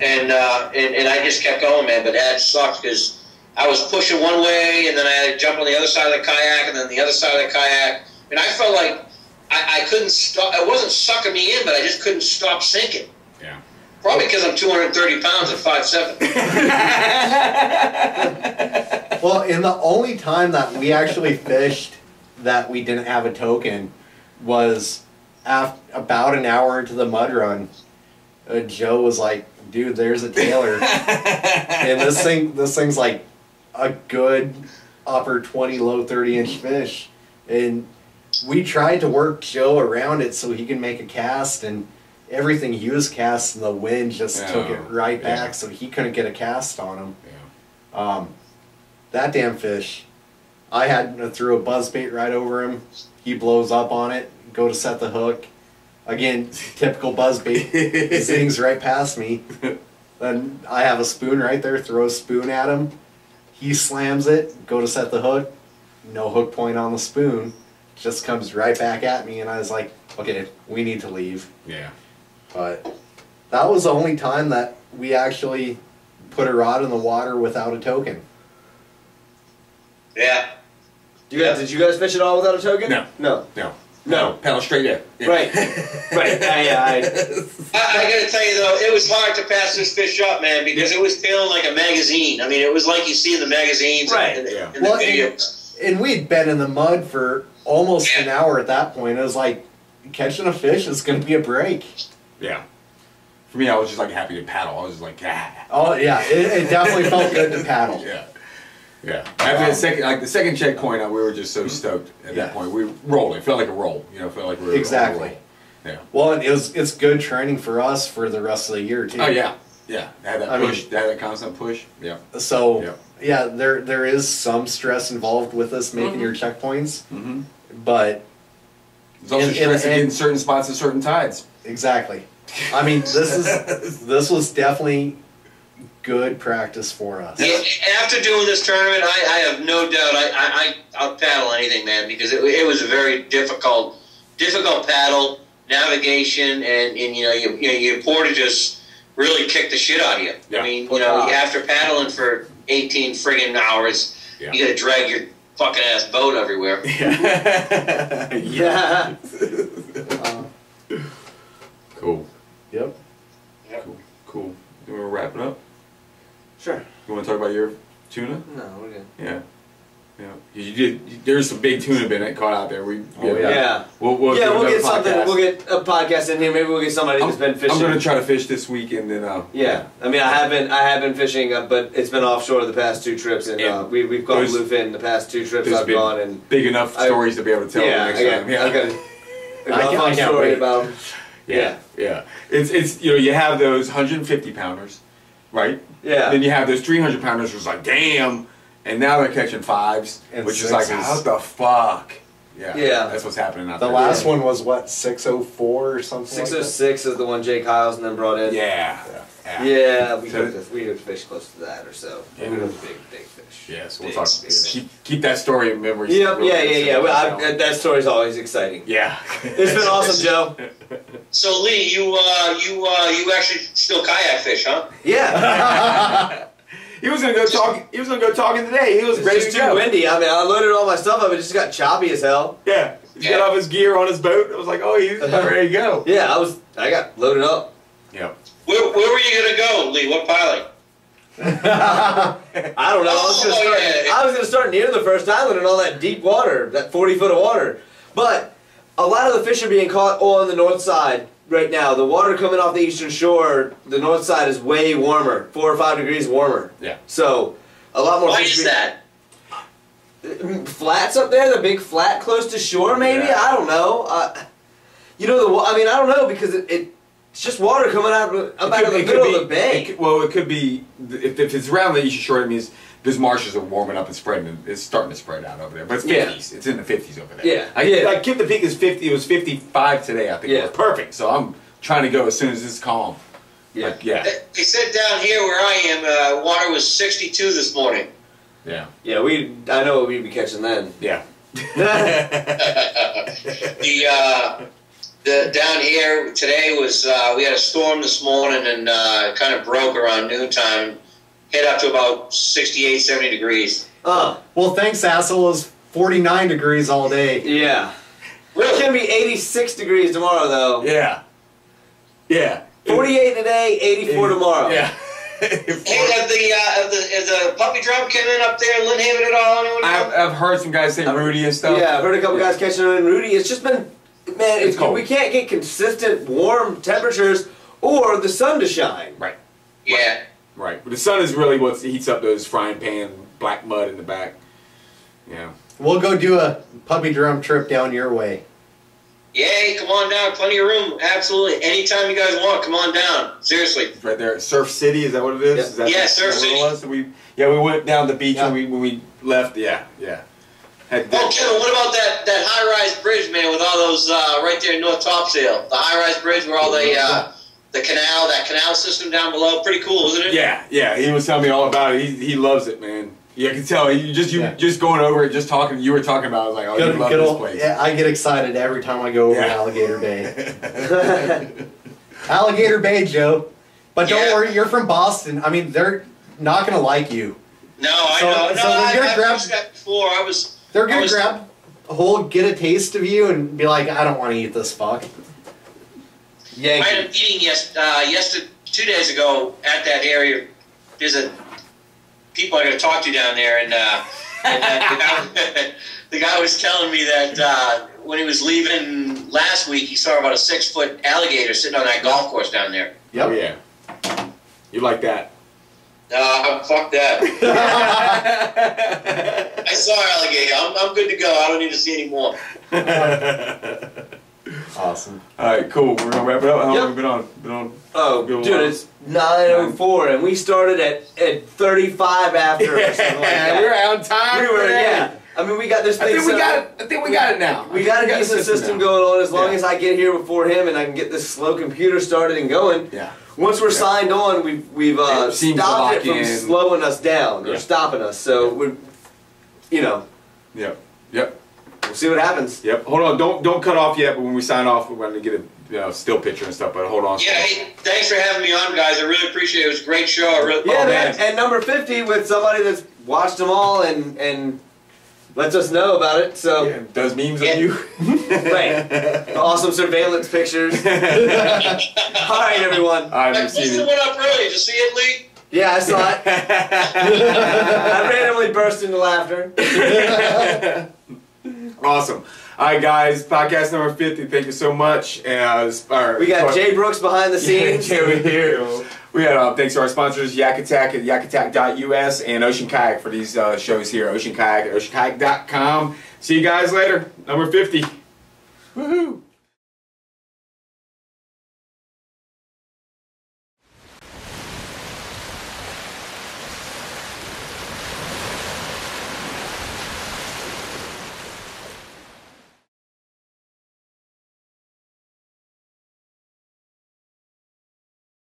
And I just kept going, man. But that sucked because I was pushing one way, and then I had to jump on the other side of the kayak, and then the other side of the kayak. And I felt like I couldn't stop. It wasn't sucking me in, but I just couldn't stop sinking. Yeah. Probably because I'm 230 pounds at 5'7". Well, and the only time that we actually fished that we didn't have a token was about an hour into the mud run. Joe was like, dude, there's a Taylor. And this thing's like a good upper 20, low 30-inch fish. And we tried to work Joe around it so he can make a cast, and everything he was casting, the wind just took it right back, so he couldn't get a cast on him. Yeah. That damn fish, I threw a buzzbait right over him. He blows up on it, go to set the hook. Again, typical buzzbait. This thing's right past me. Then I have a spoon right there, throw a spoon at him. He slams it, go to set the hook. No hook point on the spoon. Just comes right back at me, and I was like, okay, we need to leave. Yeah. But that was the only time that we actually put a rod in the water without a token. Yeah. Did you guys fish it all without a token? No. Paddle straight in. Yeah. Right. I gotta tell you though, it was hard to pass this fish up, man, because it was feeling like a magazine. I mean, it was like you see in the magazines and the videos. And we'd been in the mud for almost an hour at that point. It was like, catching a fish is going to be a break. Yeah. For me, I was just like happy to paddle. I was just like, Oh yeah, it definitely felt good to paddle. Yeah. Yeah. After the second checkpoint, we were just so stoked at that point. We rolled. It felt like a roll. Felt like we were exactly. On a roll. Yeah. Well, it's good training for us for the rest of the year too. Oh yeah. Yeah. Had that push. Had that constant push. Yeah. So yeah, there is some stress involved with this making your checkpoints, but there's also stress in getting certain spots at certain tides. Exactly. I mean, this was definitely good practice for us. Yeah, after doing this tournament, I have no doubt I'll paddle anything, man, because it was a very difficult paddle, navigation, and your porter just really kicked the shit out of you. Yeah. I mean, after paddling for 18 friggin' hours, you got to drag your fucking ass boat everywhere. Yeah. Cool. Yep. Cool. You want to wrap it up? Sure. You want to talk about your tuna? No, we're good. Yeah. There's some big tuna been caught out there. We'll get something. We'll get a podcast in here. Maybe we'll get somebody that's been fishing. I'm going to try to fish this week, and then yeah. I mean, I have been fishing, but it's been offshore the past 2 trips, and we've caught bluefin the past 2 trips I've gone, and big enough stories to be able to tell next time. Yeah, I got a story about them. Yeah. It's you have those 150 pounders, right? Yeah. Then you have those 300 pounders, which is like damn. And now they're catching 5s, and which is like, what the fuck? Yeah. That's what's happening out there. The last one was what, 604 or something? 606 is the one Jake Hiles and then brought in. Yeah. We hooked a fish close to that or so. Yeah. We hooked a big fish. Yeah, so we'll talk. Keep that story in memory. Yeah. Well, that story's always exciting. Yeah. It's been awesome, Joe. So Lee, you actually still kayak fish, huh? Yeah. He was gonna go talk. He was gonna go talking today. He was ready to go. Too windy. I mean, I loaded all my stuff up. It just got choppy as hell. Yeah. He got off his gear on his boat. I was like, oh, he's ready to go. Yeah, I got loaded up. Yeah. Where were you gonna go, Lee? What pilot? I don't know. I was gonna start near the first island and all that deep water, that 40 foot of water. But a lot of the fish are being caught on the north side. Right now, the water coming off the eastern shore, the north side is way warmer, 4 or 5 degrees warmer. Yeah. So, a lot more. Why is that? Flats up there, the big flat close to shore, maybe. Yeah. I don't know. I don't know because it's just water coming out of the middle of the bay. It could be if it's around the eastern shore. It means those marshes are warming up and spreading. And it's starting to spread out over there. But it's 50s. It's in the 50s over there. Yeah. Like Kip the Peak is 50. It was 55 today. I think it was perfect. So I'm trying to go as soon as it's calm. Yeah. They said down here where I am, water was 62 this morning. Yeah. Yeah. I know what we'd be catching then. Yeah. The down here today was we had a storm this morning and kind of broke around noontime. Hit up to about 68, 70 degrees. Well, thanks, asshole. It was 49 degrees all day. Yeah. Really? It's going to be 86 degrees tomorrow, though. Yeah. 48 today, 84 tomorrow. Yeah. Hey, has the puppy drum come in up there, Lynn at all? I've heard some guys say Rudy and stuff. Yeah, I've heard a couple guys catching it in Rudy. It's just been, man, it's cold. We can't get consistent warm temperatures or the sun to shine. Right. Yeah. Right. But the sun is really what heats up those frying pan black mud in the back. Yeah. We'll go do a puppy drum trip down your way. Yay, come on down. Plenty of room. Absolutely. Anytime you guys want, come on down. Seriously. It's right there at Surf City, is that what it is? Yeah, Is that Surf City. So we went down the beach when we left. Yeah. Kevin, what about that high-rise bridge, man, with all those right there in North Topsail? The high-rise bridge where all the canal system down below. Pretty cool, isn't it? Yeah. He was telling me all about it. He loves it, man. Yeah, I can tell. Just going over it, just talking. You were talking about. I was like, oh, you love this place. Yeah, I get excited every time I go over Alligator Bay. Alligator Bay, Joe. But don't worry, you're from Boston. I mean, they're not gonna like you. No, I know. So I've used that before. They're gonna grab a whole, get a taste of you, and be like, I don't want to eat this fuck. I had a meeting 2 days ago at that area. There's people I got to talk to down there, and the guy was telling me that when he was leaving last week, he saw about a 6-foot alligator sitting on that golf course down there. Yep. Oh yeah. You like that? Fuck that. I saw alligator. I'm good to go. I don't need to see any more. Awesome. All right, cool. We're gonna wrap it up. How long have we been on? Oh, dude, it's 9:04, and we started at 35 after. Or something like that. We were on time. I mean, we got this thing. I think we got it now. We got a decent system going on. As long as I get here before him and I can get this slow computer started and going. Yeah. Once we're signed on, we've stopped it from slowing us down or stopping us. So we're, Yep. We'll see what happens. Yep. Hold on. Don't cut off yet. But when we sign off, we're going to get a still picture and stuff. But hold on. Yeah. Hey, thanks for having me on, guys. I really appreciate it. It was a great show. Man. And number 50 with somebody that's watched them all and lets us know about it. So does memes of you. Right. Awesome surveillance pictures. All right, everyone. I posted one up early. Did you see it, Lee? Yeah, I saw it. I randomly burst into laughter. Awesome. All right, guys. Podcast number 50. Thank you so much. We got Jay Brooks behind the scenes. We had thanks to our sponsors, Yak Attack at yakattack.us and Ocean Kayak for these shows here. Ocean Kayak at oceankayak.com. See you guys later. Number 50. Woohoo!